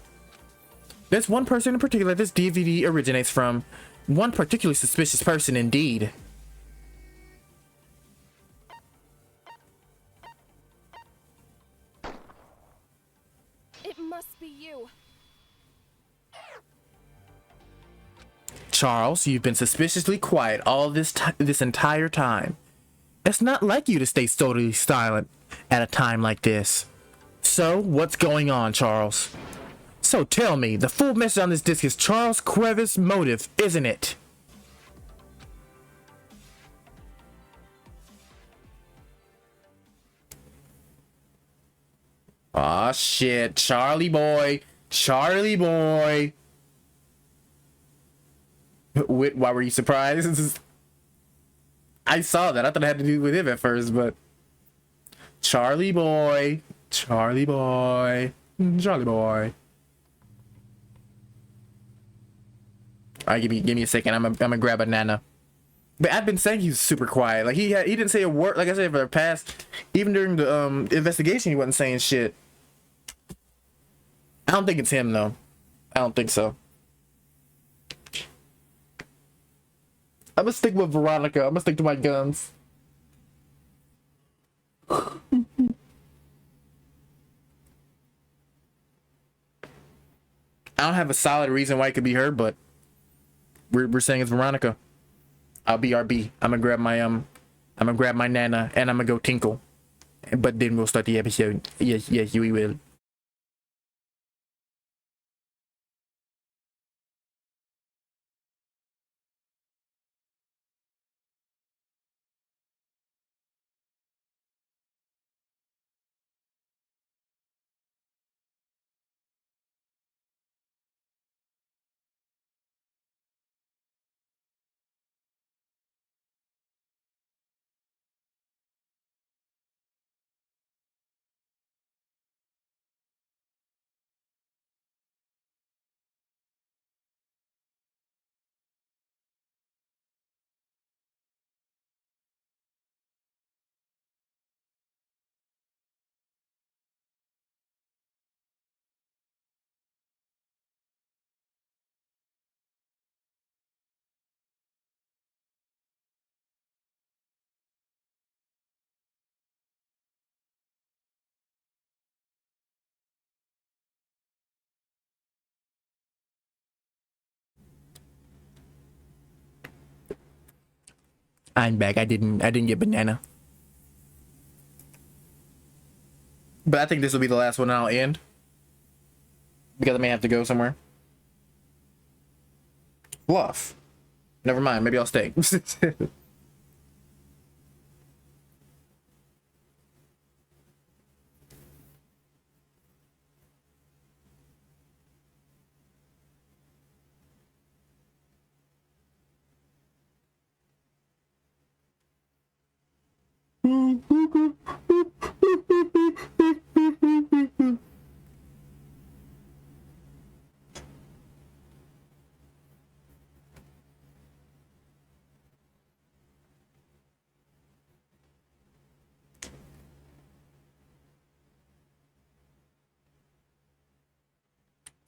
There's one person in particular this DVD originates from. One particularly suspicious person indeed. It must be you. Charles, you've been suspiciously quiet all this entire time. It's not like you to stay totally silent at a time like this. So, what's going on, Charles? So tell me, the full message on this disc is Charles Crevis' motive, isn't it? Aw, shit. Charlie boy. Charlie boy. Why were you surprised? I saw that. I thought it had to do with him at first, but... Charlie boy. Charlie boy. Charlie boy. Alright, give me a second. I'm gonna grab a nana. But I've been saying he's super quiet. Like he didn't say a word. Like I said, for the past, even during the investigation, he wasn't saying shit. I don't think it's him though. I don't think so. I'm gonna stick with Veronica. I'm gonna stick to my guns. I don't have a solid reason why it could be her, but we're saying it's Veronica. I'll be RB. I'm gonna grab my nana and I'm gonna go tinkle. But then we'll start the episode. Yes, we will. I'm back. I didn't get banana. But I think this will be the last one and I'll end. Because I may have to go somewhere. Bluff. Never mind. Maybe I'll stay.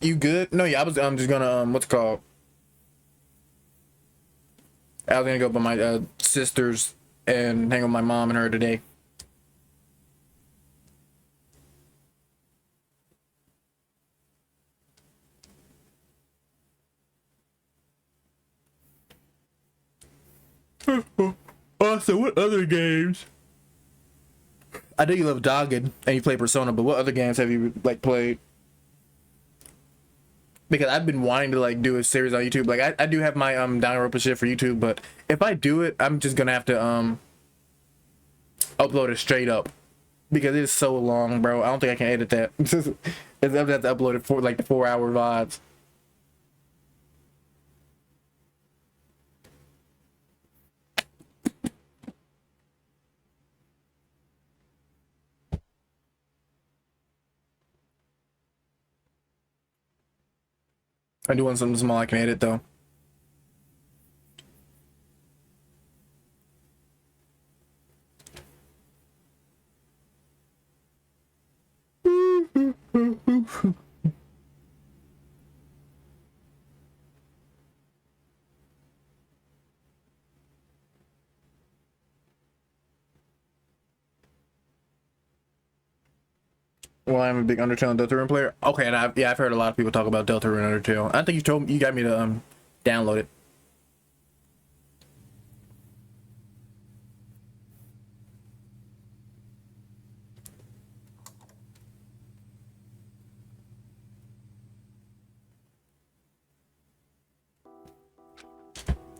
You good? No, yeah, I was just gonna what's it called? I was gonna go by my sisters and hang with my mom and her today. Also, what other games? I know you love Dogged and you play Persona, but what other games have you like played? Because I've been wanting to like do a series on YouTube. Like I do have my Danganronpa shit for YouTube, but if I do it, I'm just gonna have to upload it straight up because it is so long, bro. I don't think I can edit that. I have to upload it for like the 4-hour VODs. I do want something small I can edit though. Well, I'm a big Undertale and Deltarune player. Okay, and I've heard a lot of people talk about Deltarune and Undertale. I think you got me to download it.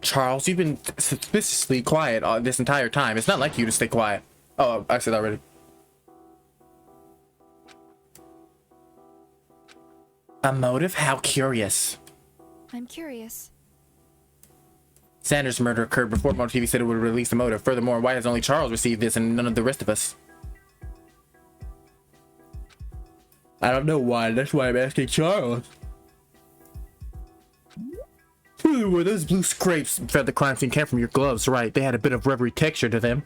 Charles, you've been suspiciously quiet this entire time. It's not like you to stay quiet. Oh, I said already. A motive? How curious. I'm curious. Sanders' murder occurred before Motive TV said it would release the motive. Furthermore, why has only Charles received this and none of the rest of us? I don't know why. That's why I'm asking Charles. Where those blue scrapes fed the crime scene came from your gloves, right? They had a bit of rubbery texture to them.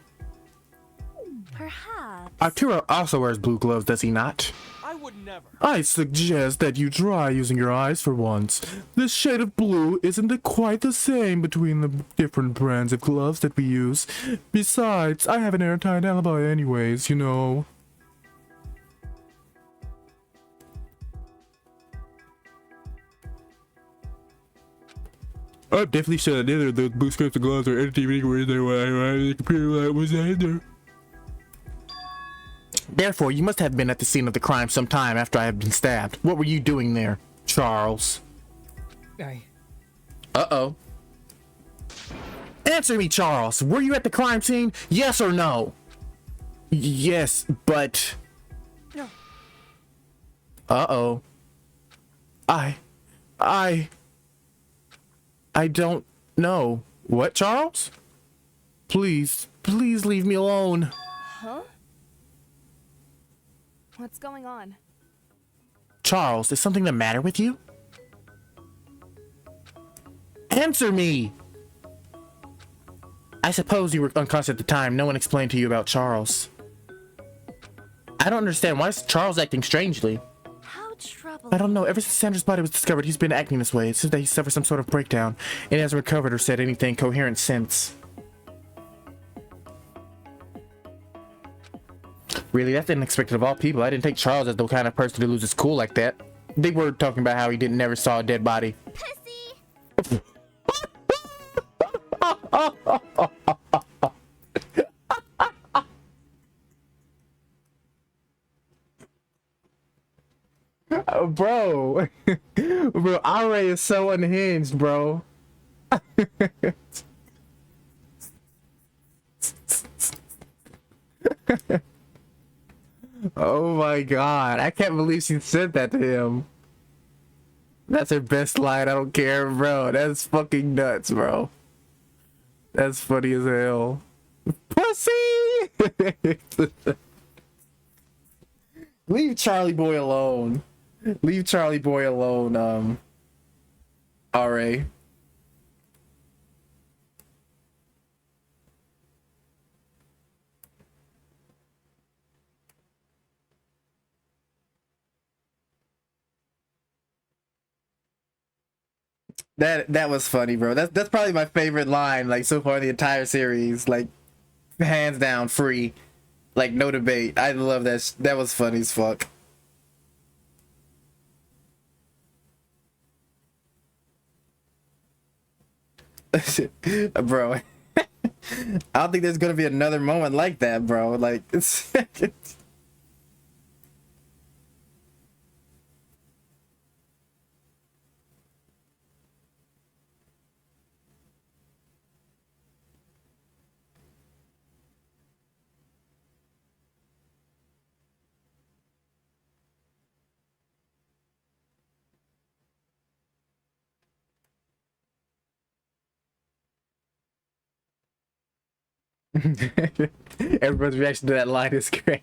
Perhaps. Arturo also wears blue gloves, does he not? I would never. I suggest that you try using your eyes for once. This shade of blue isn't quite the same between the different brands of gloves that we use. Besides, I have an airtight alibi anyways, you know. I definitely should have neither of those blue scrapes of gloves or anything anywhere there when the computer light was in there. Therefore, you must have been at the scene of the crime some time after I had been stabbed. What were you doing there, Charles? Uh-oh. Answer me, Charles. Were you at the crime scene? Yes or no? Yes, but... No. Uh-oh. I don't know. What, Charles? Please leave me alone. Huh? What's going on? Charles, is something the matter with you? Answer me! I suppose you were unconscious at the time. No one explained to you about Charles. I don't understand. Why is Charles acting strangely? How troubling. I don't know. Ever since Sandra's body was discovered, he's been acting this way. It seems that he suffered some sort of breakdown and hasn't recovered or said anything coherent since. Really, that's unexpected of all people. I didn't take Charles as the kind of person to lose his cool like that. They were talking about how he never saw a dead body. Pussy. Bro, bro, Aure is so unhinged, bro. Oh my god, I can't believe she said that to him. That's her best line, I don't care, bro. That's fucking nuts, bro. That's funny as hell. Pussy! Leave Charlie Boy alone. Leave Charlie Boy alone, RA. That was funny, bro. That's probably my favorite line, like, so far in the entire series. Like, hands down, free. Like, no debate. I love that. That was funny as fuck. Bro. I don't think there's gonna be another moment like that, bro. Like, it's everyone's reaction to that line is great.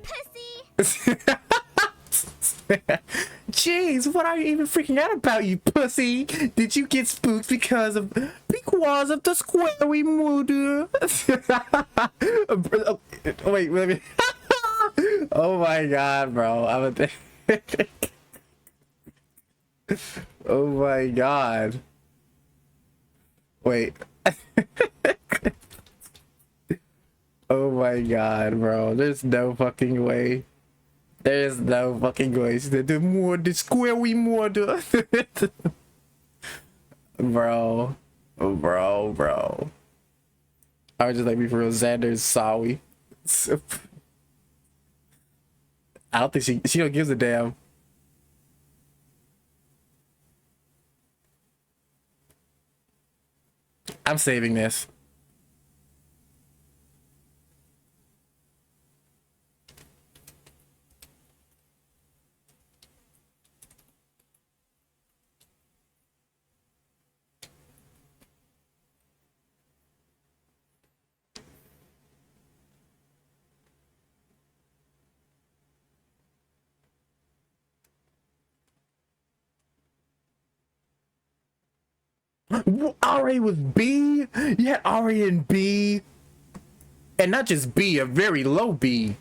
Pussy! Jeez, what are you even freaking out about, you pussy? Did you get spooked because of the squarey murder? Wait, let me. Oh my god, bro. Oh my god. Wait. Oh my god, bro. There's no fucking way. There's no fucking way. She said the squarey murder. Bro. Bro. I was just like, be for real, Xander's sorry. I don't think she don't give a damn. I'm saving this. RA was B? You had RA and B. And not just B, a very low B.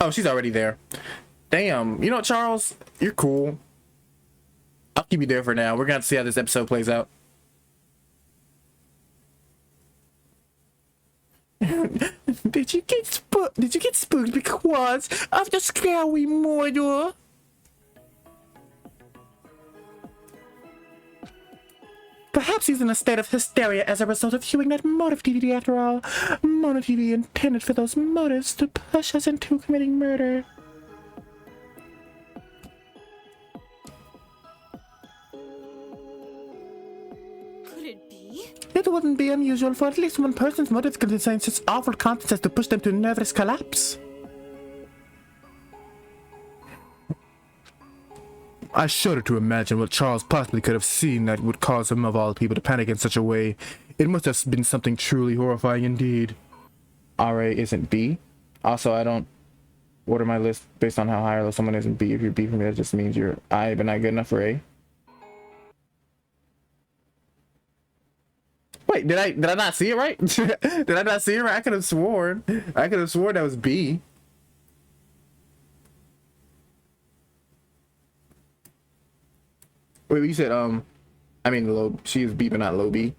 Oh, she's already there. Damn. You know what, Charles? You're cool. I'll keep you there for now. We're gonna have to see how this episode plays out. Did you get spooked because of the scary murder? Perhaps he's in a state of hysteria as a result of viewing that motive DVD after all. Motive DVD intended for those motives to push us into committing murder. Could it be? It wouldn't be unusual for at least one person's motive to contain such awful contents as to push them to nervous collapse. I shudder to imagine what Charles possibly could have seen that would cause him of all people to panic in such a way. It must have been something truly horrifying indeed. RA isn't B. Also, I don't order my list based on how high or low someone is in B. If you're B for me, that just means you're I, but not good enough for A. Wait, did I not see it right? Did I not see it right? I could have sworn that was B. Wait, you said I mean low. She is B, but not low B.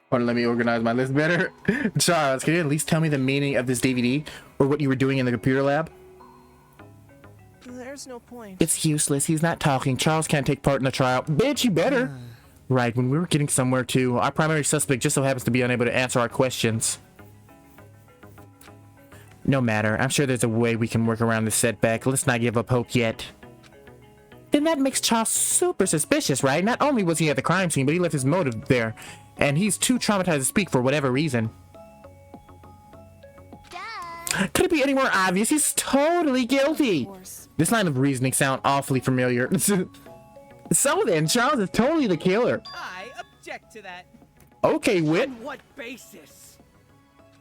Hold on, let me organize my list better. Charles, can you at least tell me the meaning of this DVD or what you were doing in the computer lab? There's no point. It's useless. He's not talking. Charles can't take part in the trial. Bitch, you better. Right, when we were getting somewhere too, our primary suspect just so happens to be unable to answer our questions. No matter. I'm sure there's a way we can work around this setback. Let's not give up hope yet. Then that makes Charles super suspicious, right? Not only was he at the crime scene, but he left his motive there. And he's too traumatized to speak for whatever reason. Could it be any more obvious? He's totally guilty. This line of reasoning sounds awfully familiar. So then, Charles is totally the killer. I object to that. Okay, Wit. On what basis?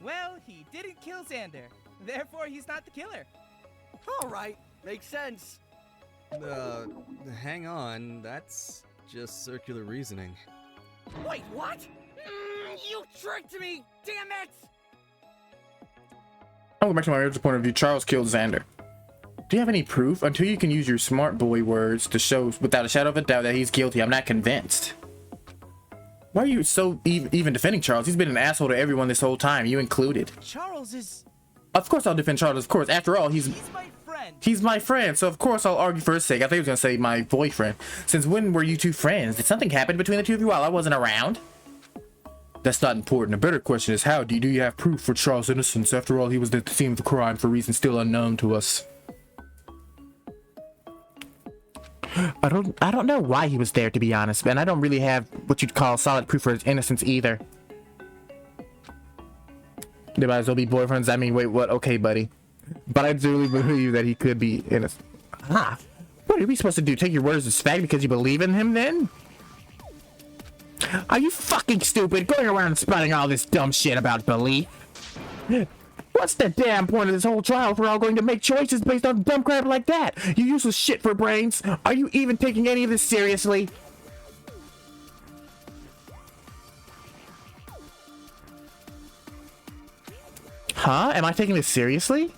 Well, he didn't kill Xander. Therefore, he's not the killer. All right, makes sense. Hang on. That's just circular reasoning. Wait, what? You tricked me! Damn it! I'll go back to my original point of view. Charles killed Xander. Do you have any proof? Until you can use your smart boy words to show without a shadow of a doubt that he's guilty, I'm not convinced. Why are you so even defending Charles? He's been an asshole to everyone this whole time, you included. Charles is... Of course I'll defend Charles, of course. After all, He's my friend. he's my friend, so of course I'll argue for his sake. I think he was gonna say my boyfriend. Since when were you two friends? Did something happen between the two of you while I wasn't around? That's not important. A better question is how do you have proof for Charles' innocence? After all, he was at the scene of the crime for reasons still unknown to us. I don't know why he was there, to be honest, and I don't really have what you'd call solid proof for his innocence either. They might as well be boyfriends. I mean, wait, what? Okay, buddy. But I do really believe that he could be innocent. Ah, what are we supposed to do? Take your words as fact because you believe in him then? Are you fucking stupid? Going around spouting all this dumb shit about belief? What's the damn point of this whole trial if we're all going to make choices based on dumb crap like that? You useless shit for brains. Are you even taking any of this seriously? Huh? Am I taking this seriously?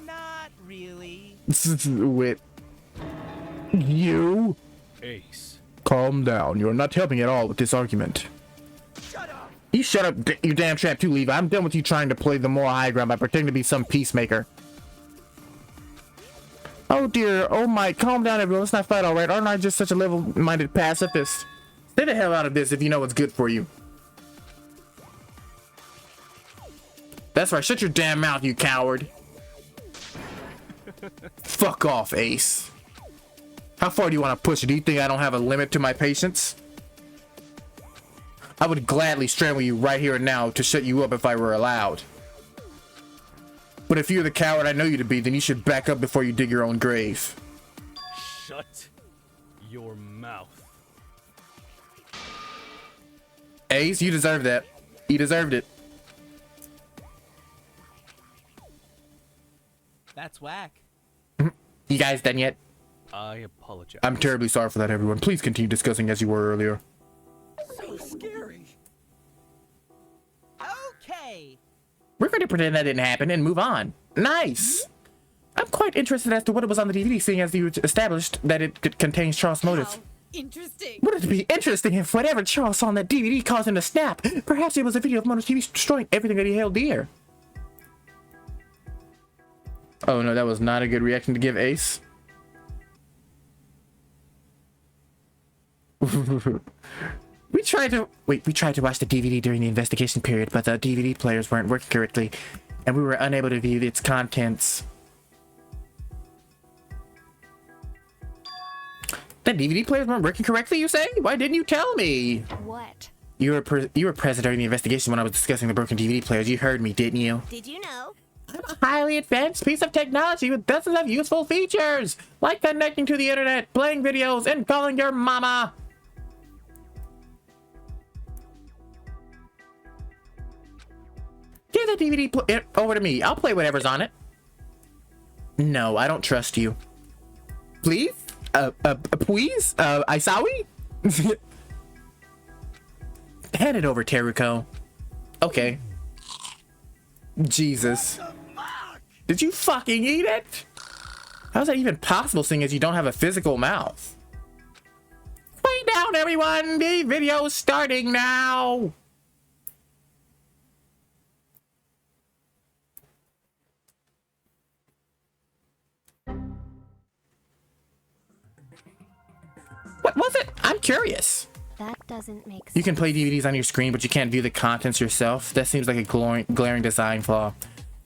Not really. Wit. You? Ace. Calm down. You're not helping at all with this argument. Shut up! You shut up, you damn tramp too, Levi. I'm done with you trying to play the moral high ground by pretending to be some peacemaker. Oh dear, oh my, calm down everyone, let's not fight, alright? Aren't I just such a level-minded pacifist? Stay the hell out of this if you know what's good for you. That's right, shut your damn mouth, you coward. Fuck off, Ace. How far do you want to push it? Do you think I don't have a limit to my patience? I would gladly strangle you right here and now to shut you up if I were allowed. But if you're the coward I know you to be, then you should back up before you dig your own grave. Shut your mouth. Ace, you deserve that. You deserved it. That's whack. You guys done yet? I apologize. I'm terribly sorry for that, everyone. Please continue discussing as you were earlier. So scary. Okay. We're going to pretend that didn't happen and move on. Nice! I'm quite interested as to what it was on the DVD, seeing as you established that it contains Charles' motive. Interesting. Wouldn't it be interesting if whatever Charles saw on that DVD caused him to snap? Perhaps it was a video of Mono's TV destroying everything that he held dear. Oh no, that was not a good reaction to give, Ace. We tried to watch the DVD during the investigation period, but the DVD players weren't working correctly, and we were unable to view its contents. The DVD players weren't working correctly, you say? Why didn't you tell me? What? You were present during the investigation when I was discussing the broken DVD players. You heard me, didn't you? Did you know? I'm a highly advanced piece of technology with dozens of useful features, like connecting to the internet, playing videos, and calling your mama. Give the DVD over to me. I'll play whatever's on it. No, I don't trust you. Please? Please? Isawi? Hand it over, Teruko. Okay. Jesus. Did you fucking eat it? How's that even possible, seeing as you don't have a physical mouth? Quiet down, everyone! The video's starting now! was it? I'm curious. That doesn't make sense. You can play DVDs on your screen, but you can't view the contents yourself. That seems like a glaring design flaw.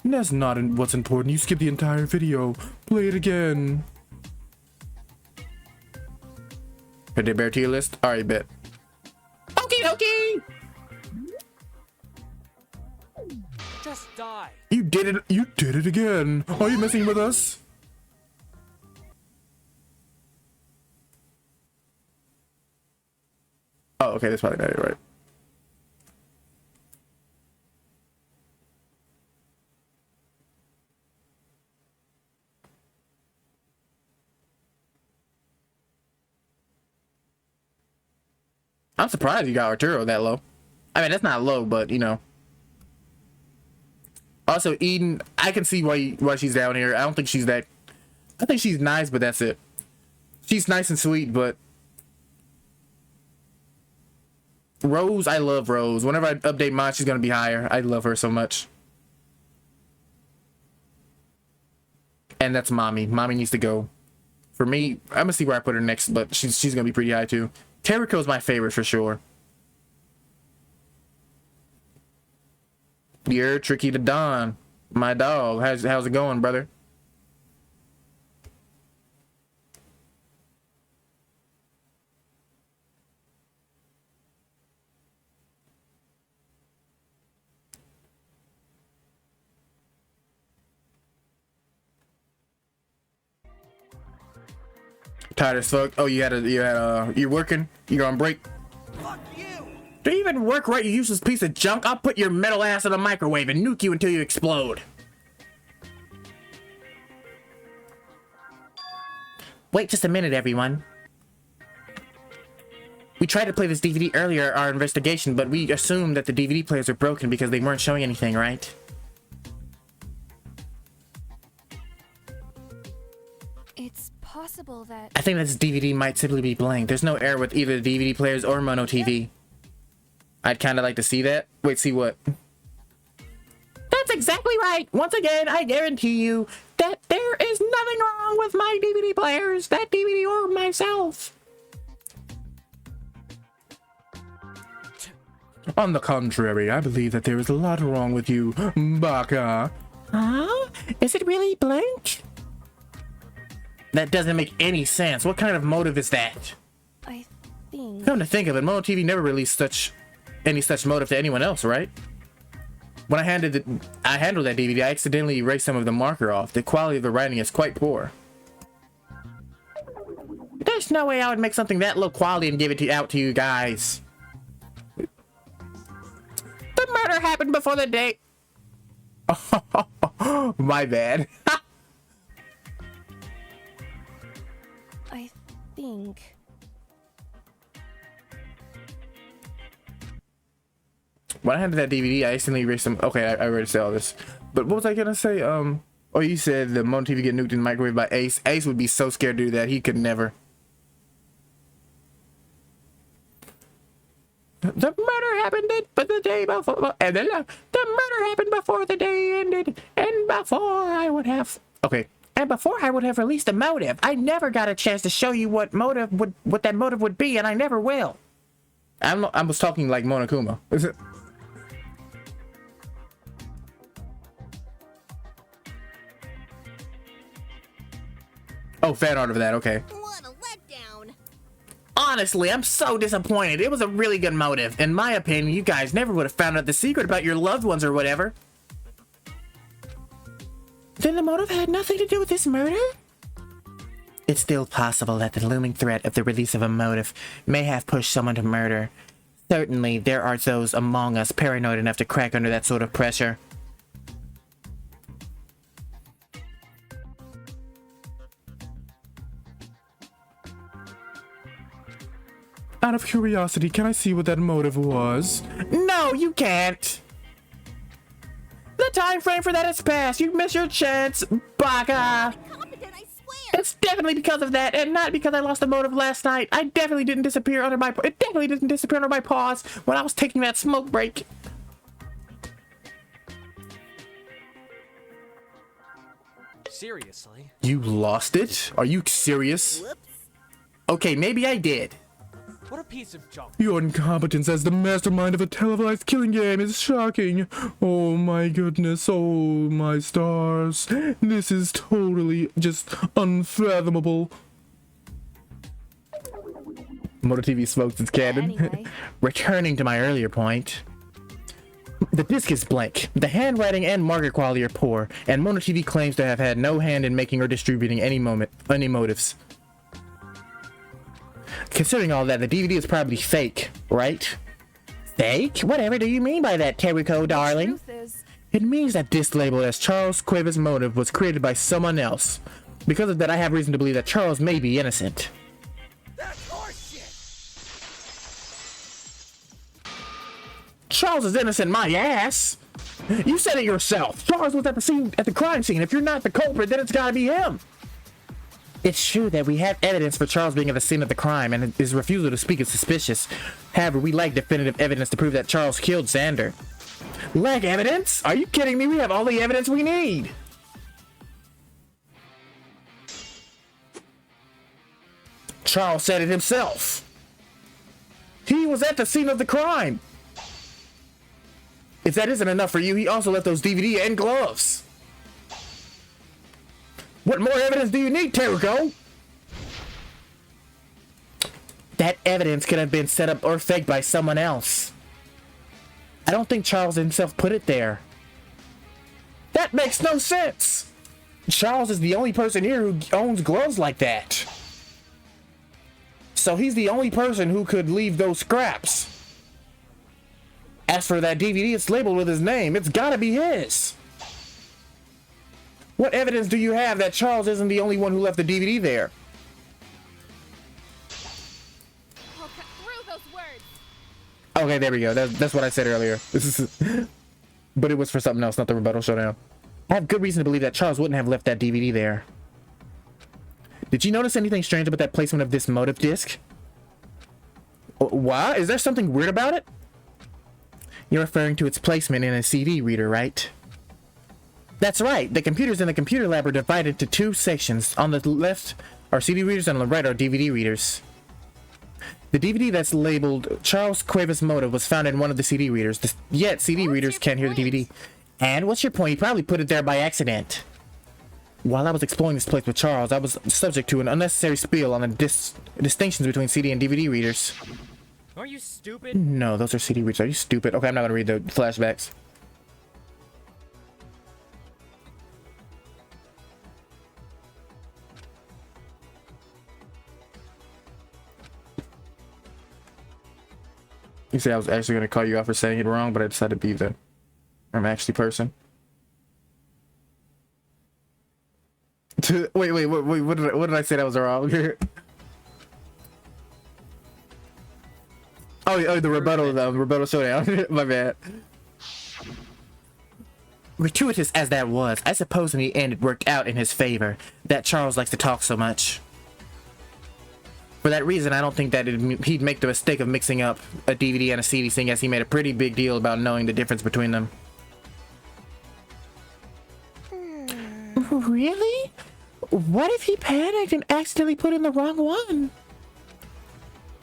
That's not what's important. You skip the entire video. Play it again. Put the bear tier list? Alright, bet. Okie dokie! Just die. You did it. You did it again. Are you messing with us? Oh, okay, that's probably not it, right? I'm surprised you got Arturo that low. I mean, that's not low, but you know. Also, Eden, I can see why she's down here. I don't think she's that. I think she's nice, but that's it. She's nice and sweet, but Rose, I love Rose. Whenever I update mine, she's gonna be higher. I love her so much. And that's Mommy. Mommy needs to go. For me, I'm gonna see where I put her next, but she's gonna be pretty high too. Teruko's my favorite for sure. You're Tricky to Don, my dog. How's it going, brother? Tired as fuck. Oh, you're working? You're on break? Fuck you. Do you even work right, you useless piece of junk? I'll put your metal ass in a microwave and nuke you until you explode. Wait just a minute, everyone. We tried to play this DVD earlier in our investigation, but we assumed that the DVD players are broken because they weren't showing anything, right? It's possible that... I think this DVD might simply be blank. There's no error with either the DVD players or Mono TV. I'd kind of like to see that. Wait, see what? That's exactly right. Once again, I guarantee you that there is nothing wrong with my DVD players, that DVD or myself. On the contrary, I believe that there is a lot wrong with you, Baka. Huh? Is it really blank? That doesn't make any sense. What kind of motive is that? I think... Come to think of it, Mono TV never released any such motive to anyone else, right? When I handled that DVD, I accidentally erased some of the marker off. The quality of the writing is quite poor. There's no way I would make something that low quality and give it out to you guys. The murder happened before the day. My bad. I think... When I handed that DVD, I accidentally erased some. Okay, I already said all this. But what was I gonna say? Oh, you said the Mono TV get nuked in the microwave by Ace. Ace would be so scared to do that. He could never. The murder happened but the day before, and then the murder happened before the day ended, and before I would have. Okay. And before I would have released a motive, I never got a chance to show you what that motive would be, and I never will. I was talking like Monokuma. Is it? Oh, fan art of that, okay. What a letdown! Honestly, I'm so disappointed. It was a really good motive. In my opinion, you guys never would have found out the secret about your loved ones or whatever. Then the motive had nothing to do with this murder? It's still possible that the looming threat of the release of a motive may have pushed someone to murder. Certainly, there are those among us paranoid enough to crack under that sort of pressure. Out of curiosity, can I see what that motive was? No, you can't. The time frame for that has passed. You missed your chance, Baka. Competent, I swear! It's definitely because of that, and not because I lost the motive last night. It definitely didn't disappear under my paws when I was taking that smoke break. Seriously? You lost it? Are you serious? Whoops. Okay, maybe I did. What a piece of junk. Your incompetence as the mastermind of a televised killing game is shocking. Oh my goodness, oh my stars. This is totally just unfathomable. Moto TV smokes its cannon. Anyway. Returning to my earlier point, the disc is blank. The handwriting and marker quality are poor, and Mono TV claims to have had no hand in making or distributing any motives. Considering all that, the DVD is probably fake, right? Fake? Whatever do you mean by that, Teruko, darling? Truth is, It means that this label as Charles Cueva's motive was created by someone else. Because of that, I have reason to believe that Charles may be innocent. That's horseshit. Charles is innocent, my ass! You said it yourself. Charles was at the crime scene. If you're not the culprit, then it's gotta be him. It's true that we have evidence for Charles being at the scene of the crime, and his refusal to speak is suspicious. However, we lack definitive evidence to prove that Charles killed Xander. Lack evidence? Are you kidding me? We have all the evidence we need. Charles said it himself. He was at the scene of the crime. If that isn't enough for you, he also left those DVD and gloves. What more evidence do you need, Teruko? That evidence could have been set up or faked by someone else. I don't think Charles himself put it there. That makes no sense. Charles is the only person here who owns gloves like that. So he's the only person who could leave those scraps. As for that DVD, it's labeled with his name. It's gotta be his. What evidence do you have that Charles isn't the only one who left the DVD there? I'll cut through those words. Okay, there we go. That's what I said earlier. But it was for something else, not the rebuttal showdown. I have good reason to believe that Charles wouldn't have left that DVD there. Did you notice anything strange about that placement of this motive disc? Why? Is there something weird about it? You're referring to its placement in a CD reader, right? That's right. The computers in the computer lab are divided into two sections. On the left are CD readers and on the right are DVD readers. The DVD that's labeled Charles Cueva's motive was found in one of the CD readers. Yet CD readers can't hear the DVD. And what's your point? You probably put it there by accident. While I was exploring this place with Charles, I was subject to an unnecessary spiel on the distinctions between CD and DVD readers. Are you stupid? No, those are CD readers. Are you stupid? Okay, I'm not gonna read the flashbacks. You say I was actually gonna call you out for saying it wrong, but I decided to be the I'm actually person. Wait, what did I say that was wrong? oh, the rebuttal showdown. My bad. Gratuitous as that was, I suppose in the end it worked out in his favor, that Charles likes to talk so much. For that reason, I don't think that he'd make the mistake of mixing up a DVD and a CD, seeing as he made a pretty big deal about knowing the difference between them. Really? What if he panicked and accidentally put in the wrong one?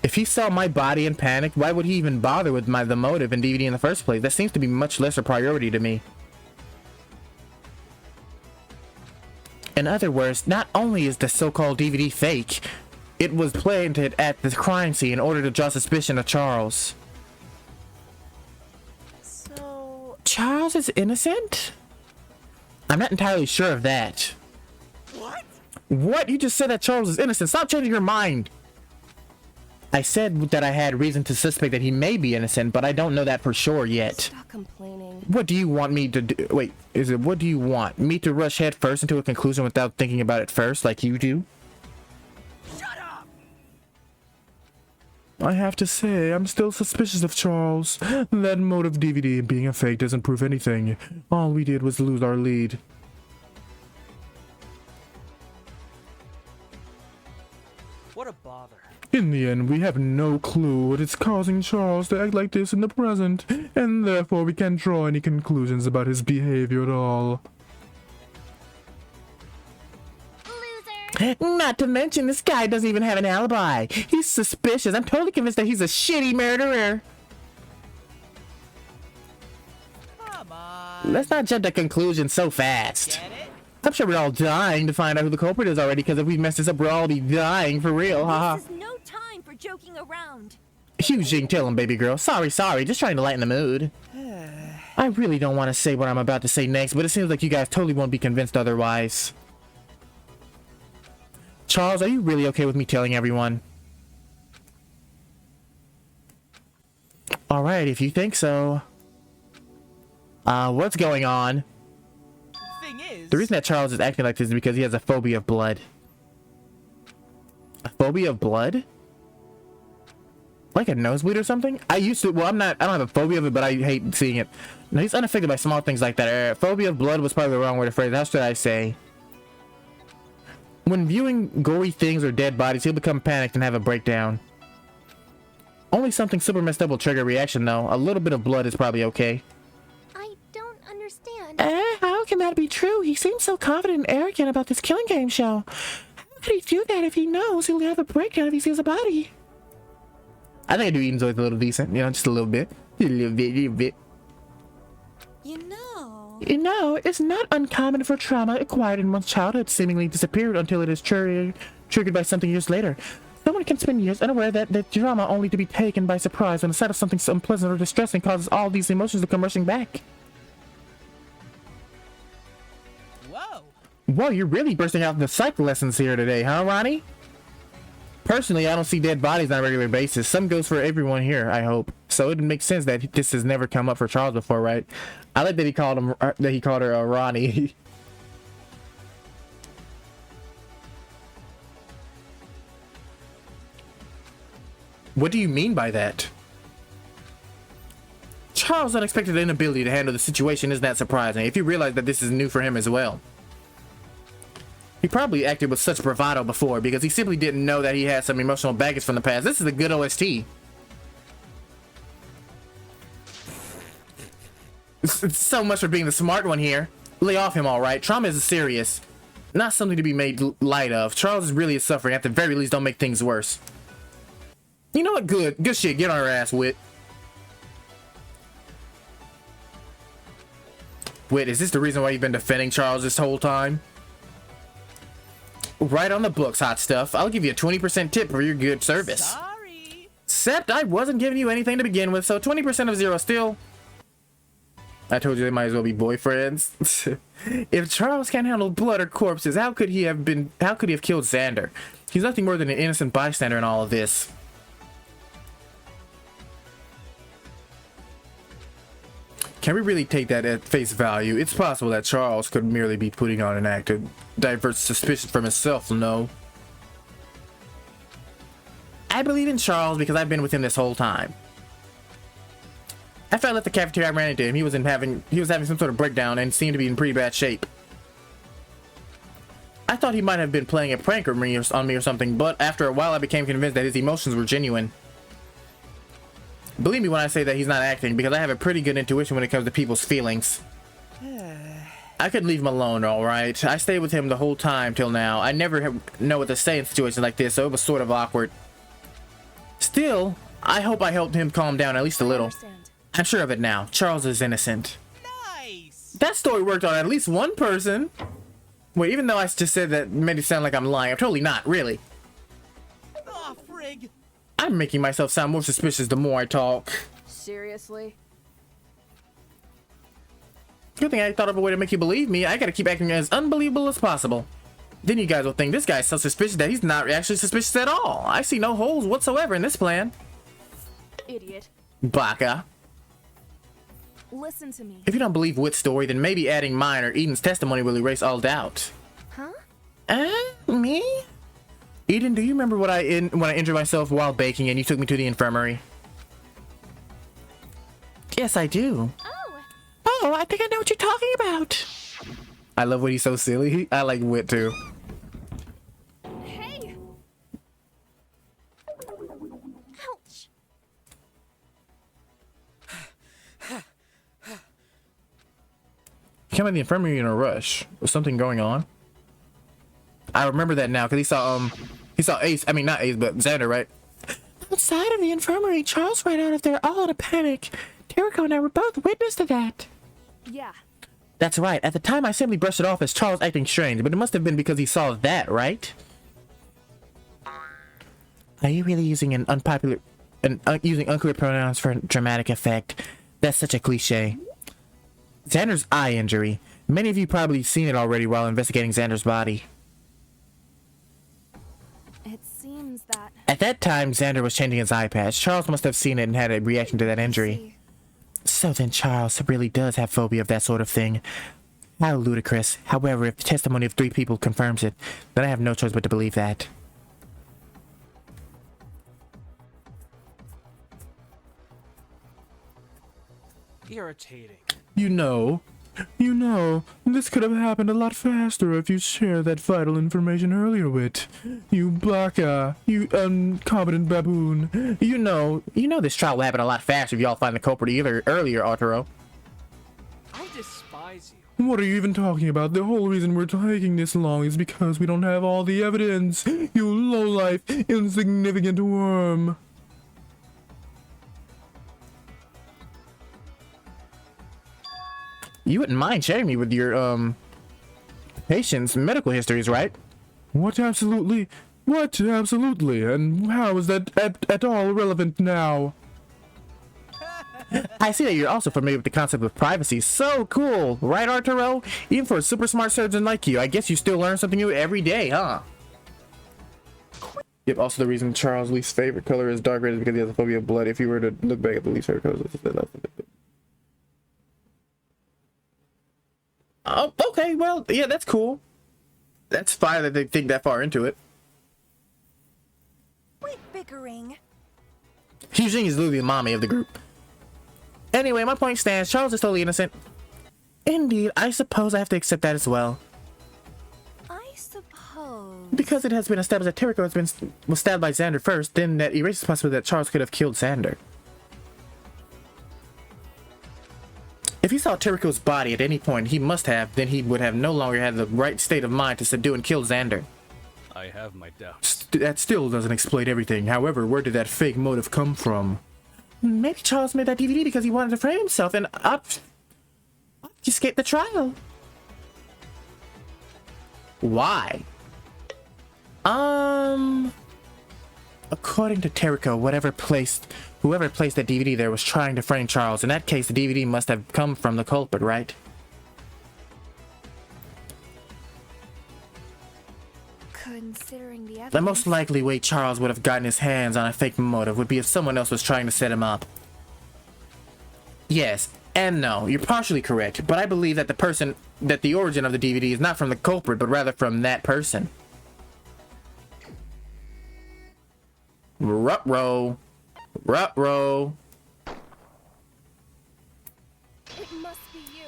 If he saw my body and panicked, why would he even bother with the motive and DVD in the first place? That seems to be much lesser priority to me. In other words, not only is the so-called DVD fake, it was planted at the crime scene in order to draw suspicion of Charles. So... Charles is innocent? I'm not entirely sure of that. What? What? You just said that Charles is innocent. Stop changing your mind. I said that I had reason to suspect that he may be innocent, but I don't know that for sure yet. Stop complaining. What do you want me to do? Wait, what do you want? Me to rush head first into a conclusion without thinking about it first, like you do? Shut up! I have to say, I'm still suspicious of Charles. That motive DVD being a fake doesn't prove anything. All we did was lose our lead. What a bother. In the end, we have no clue what is causing Charles to act like this in the present, and therefore we can't draw any conclusions about his behavior at all. Loser! Not to mention, this guy doesn't even have an alibi. He's suspicious. I'm totally convinced that he's a shitty murderer. Come on. Let's not jump to conclusions so fast. Get it? I'm sure we're all dying to find out who the culprit is already, because if we mess this up, we'll all be dying for real, haha. This is no time for joking around. Hugh Jing, tell him, baby girl. Sorry, just trying to lighten the mood. I really don't want to say what I'm about to say next, but it seems like you guys totally won't be convinced otherwise. Charles, are you really okay with me telling everyone? Alright, if you think so. What's going on? Thing is, The reason that Charles is acting like this is because he has a phobia of blood. A phobia of blood? Like a nosebleed or something? I don't have a phobia of it, but I hate seeing it. No, he's unaffected by small things like that. Phobia of blood was probably the wrong word to phrase. How should I say? When viewing gory things or dead bodies, he'll become panicked and have a breakdown. Only something super messed up will trigger a reaction, though. A little bit of blood is probably okay. I don't understand. How can that be true? He seems so confident and arrogant about this killing game show. How could he do that if he knows he'll have a breakdown if he sees a body? I think I do Eden's always a little decent, you know, just a little bit. A little bit. You know, it's not uncommon for trauma acquired in one's childhood seemingly disappeared until it is triggered by something years later. Someone can spend years unaware that the trauma only to be taken by surprise when the sight of something so unpleasant or distressing causes all these emotions to come rushing back. Whoa, you're really bursting out the psych lessons here today, huh, Ronnie? Personally, I don't see dead bodies on a regular basis. Some goes for everyone here, I hope. So it makes sense that this has never come up for Charles before, right? I like that he called her Ronnie. What do you mean by that? Charles' unexpected inability to handle the situation isn't that surprising if you realize that this is new for him as well. He probably acted with such bravado before because he simply didn't know that he had some emotional baggage from the past. This is a good OST. It's so much for being the smart one here. Lay off him, alright. Trauma is serious. Not something to be made light of. Charles is really suffering. At the very least, don't make things worse. You know what? Good shit. Get on her ass, Wit. Wit, is this the reason why you've been defending Charles this whole time? Right on the books, hot stuff. I'll give you a 20% tip for your good service. sorry. Except I wasn't giving you anything to begin with, so 20% of 0 still. I told you they might as well be boyfriends. If Charles can't handle blood or corpses, how could he have killed Xander? He's nothing more than an innocent bystander in all of this. Can we really take that at face value? It's possible that Charles could merely be putting on an act to divert suspicion from himself, no? I believe in Charles because I've been with him this whole time. After I left the cafeteria, I ran into him. He was having some sort of breakdown and seemed to be in pretty bad shape. I thought he might have been playing a prank on me or something, but after a while I became convinced that his emotions were genuine. Believe me when I say that he's not acting, because I have a pretty good intuition when it comes to people's feelings. I could leave him alone, alright? I stayed with him the whole time till now. I never know what to say in situations like this, so it was sort of awkward. Still, I hope I helped him calm down at least a little. I'm sure of it now. Charles is innocent. Nice. That story worked on at least one person. Wait, even though I just said that made it sound like I'm lying, I'm totally not, really. Aw, frig. I'm making myself sound more suspicious the more I talk. Seriously? Good thing I thought of a way to make you believe me. I gotta keep acting as unbelievable as possible. Then you guys will think this guy's so suspicious that he's not actually suspicious at all. I see no holes whatsoever in this plan. Idiot. Baka. Listen to me. If you don't believe Wit's story, then maybe adding mine or Eden's testimony will erase all doubt. Huh? Me? Eden, do you remember when I injured myself while baking and you took me to the infirmary? Yes, I do. Oh, I think I know what you're talking about. I love when he's so silly. I like Wit too. Hey! Ouch. Came in the infirmary in a rush. Was something going on? I remember that now because he saw Ace. I mean, not Ace, but Xander, right? Outside of the infirmary, Charles ran out of there all in a panic. Teruko and I were both witness to that. Yeah. That's right. At the time, I simply brushed it off as Charles acting strange, but it must have been because he saw that, right? Are you really using using unclear pronouns for dramatic effect? That's such a cliche. Xander's eye injury. Many of you probably seen it already while investigating Xander's body. It seems that... At that time, Xander was changing his eye patch. Charles must have seen it and had a reaction to that injury. See. So then Charles really does have phobia of that sort of thing. How ludicrous. However, if the testimony of 3 people confirms it, then I have no choice but to believe that. Irritating. You know, this could have happened a lot faster if you shared that vital information earlier, Wit. You baka, you incompetent baboon. You know this trial will happen a lot faster if y'all find the culprit earlier, Arturo. I despise you. What are you even talking about? The whole reason we're taking this long is because we don't have all the evidence. You lowlife, insignificant worm. You wouldn't mind sharing me with your, patients' medical histories, right? What absolutely? What absolutely? And how is that at all relevant now? I see that you're also familiar with the concept of privacy. So cool, right, Arturo? Even for a super smart surgeon like you, I guess you still learn something new every day, huh? Yep, also the reason Charles' least favorite color is dark red is because he has a phobia of blood. If you were to look back at the least favorite colors, oh, okay, well, yeah, that's cool. That's fine that they think that far into it. Quit bickering. Eugene is literally the mommy of the group. Anyway, my point stands. Charles is totally innocent. Indeed, I suppose I have to accept that as well. I suppose. Because it has been established that Teruko was stabbed by Xander first, then that erases the possibility that Charles could have killed Xander. If he saw Teruko's body at any point, he must have, then he would have no longer had the right state of mind to subdue and kill Xander. I have my doubts. That still doesn't explain everything. However, where did that fake motive come from? Maybe Charles made that DVD because he wanted to frame himself and escape the trial. Why? According to Teruko, whoever placed that DVD there was trying to frame Charles. In that case, the DVD must have come from the culprit, right? Considering the evidence. The most likely way Charles would have gotten his hands on a fake motive would be if someone else was trying to set him up. Yes, and no, you're partially correct, but I believe that the origin of the DVD is not from the culprit, but rather from that person. Ruh-roh. Ruh-roh. It must be you.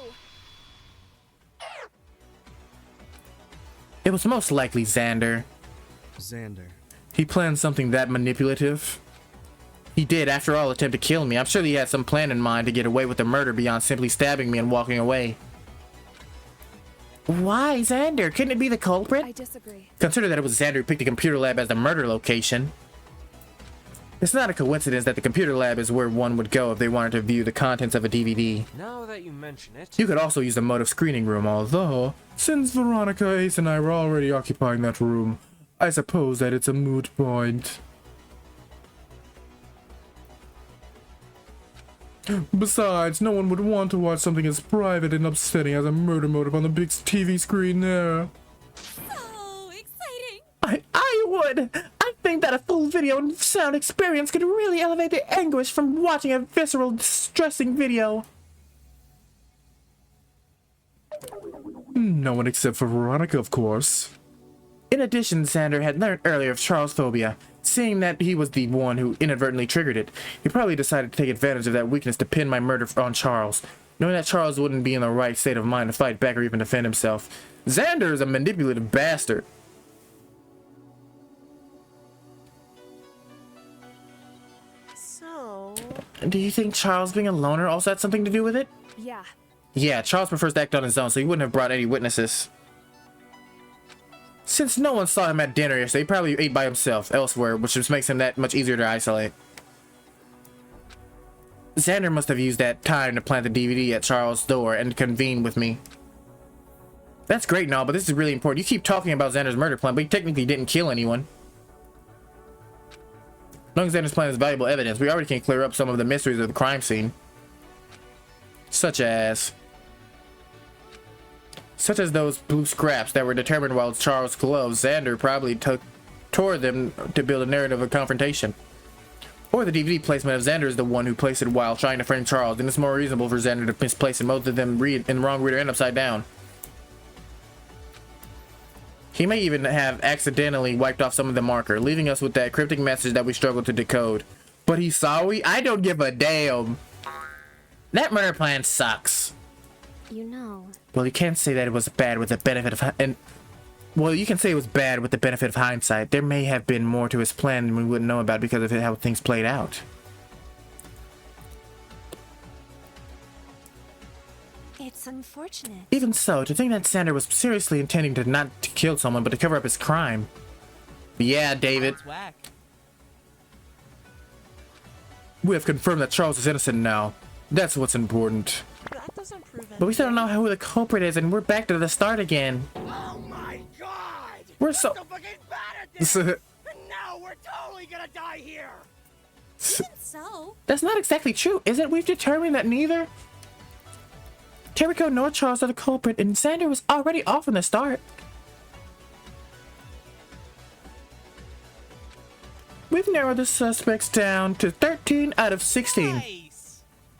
It was most likely Xander. Xander. He planned something that manipulative. He did, after all, attempt to kill me. I'm sure he had some plan in mind to get away with the murder beyond simply stabbing me and walking away. Why Xander? Couldn't it be the culprit? I disagree. Consider that it was Xander who picked the computer lab as the murder location. It's not a coincidence that the computer lab is where one would go if they wanted to view the contents of a DVD. Now that you mention it, You could also use the motive screening room, although, Since Veronica, Ace, and I were already occupying that room, I suppose that it's a moot point. Besides, no one would want to watch something as private and upsetting as a murder motive on the big TV screen there. So exciting. I would! I think that a full video and sound experience could really elevate the anguish from watching a visceral, distressing video. No one except for Veronica, of course. In addition, Xander had learned earlier of Charles' phobia. Seeing that he was the one who inadvertently triggered it, he probably decided to take advantage of that weakness to pin my murder on Charles, knowing that Charles wouldn't be in the right state of mind to fight back or even defend himself. Xander is a manipulative bastard. So. Do you think Charles being a loner also had something to do with it? Yeah. Yeah, Charles prefers to act on his own, so he wouldn't have brought any witnesses. Since no one saw him at dinner yesterday, he probably ate by himself elsewhere, which just makes him that much easier to isolate. Xander must have used that time to plant the DVD at Charles' door and convene with me. That's great and all, but this is really important. You keep talking about Xander's murder plan, but he technically didn't kill anyone. Knowing Xander's plan is valuable evidence, we already can clear up some of the mysteries of the crime scene. Such as those blue scraps that were determined while Charles' gloves. Xander probably tore them to build a narrative of confrontation. Or the DVD placement of Xander is the one who placed it while trying to frame Charles, and it's more reasonable for Xander to misplace it. Most of them read in the wrong reader and upside down. He may even have accidentally wiped off some of the marker, leaving us with that cryptic message that we struggled to decode. But he saw we? I don't give a damn. That murder plan sucks. You know. Well, you can't say that it was bad with the benefit of well, you can say it was bad with the benefit of hindsight. There may have been more to his plan than we wouldn't know about because of how things played out. It's unfortunate. Even so, to think that Xander was seriously intending to not to kill someone, but to cover up his crime. Yeah, David. That's whack. We have confirmed that Charles is innocent now. That's what's important. That doesn't prove it. But we still don't know who the culprit is, and we're back to the start again. Oh my god! We're so fucking bad at this! And now we're totally gonna die here! So? That's not exactly true, is it? We've determined that neither Teruko nor Charles are the culprit, and Xander was already off from the start. We've narrowed the suspects down to 13 out of 16. Nice.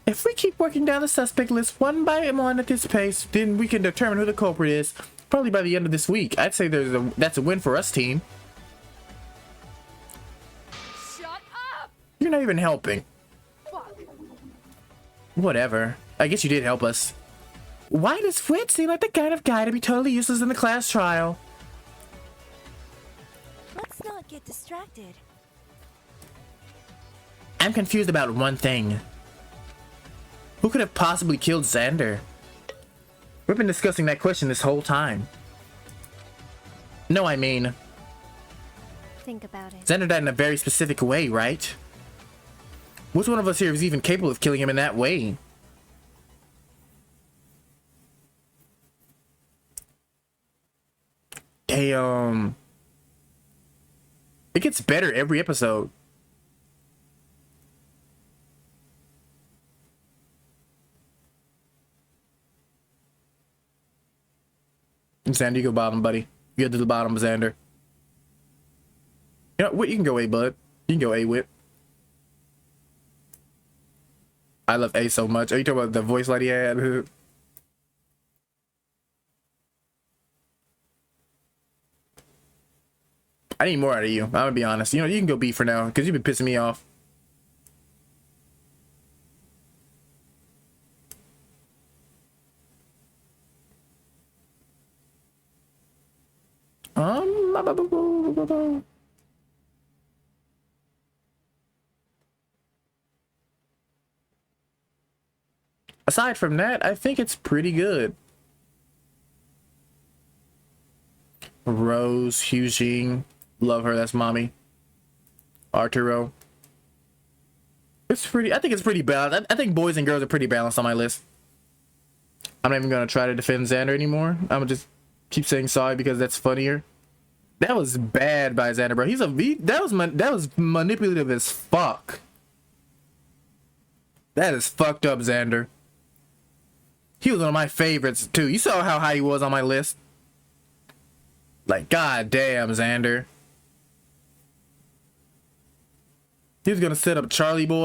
If we keep working down the suspect list one by one at this pace, then we can determine who the culprit is, probably by the end of this week. I'd say that's a win for us, team. Shut up! You're not even helping. Fuck. Whatever. I guess you did help us. Why does Fred seem like the kind of guy to be totally useless in the class trial? Let's not get distracted. I'm confused about one thing. Who could have possibly killed Xander? We've been discussing that question this whole time. No, I mean, Think about it. Xander died in a very specific way, right? Which one of us here is even capable of killing him in that way? Damn. It gets better every episode. Xander, you go bottom, buddy. You get to the bottom, Xander. You know what? You can go A, bud. You can go A, Whip. I love A so much. Are you talking about the voice lady had? I need more out of you. I'm gonna be honest. You know, you can go B for now, because you've been pissing me off. Aside from that, I think it's pretty good. Rose, Hyujin, love her. That's mommy. Arturo. It's pretty. I think it's pretty balanced. I think boys and girls are pretty balanced on my list. I'm not even gonna try to defend Xander anymore. I'm gonna just keep saying sorry because that's funnier. That was bad by Xander, bro. That was manipulative as fuck. That is fucked up, Xander. He was one of my favorites too. You saw how high he was on my list. Like, god damn, Xander. He was gonna set up Charlie Boy.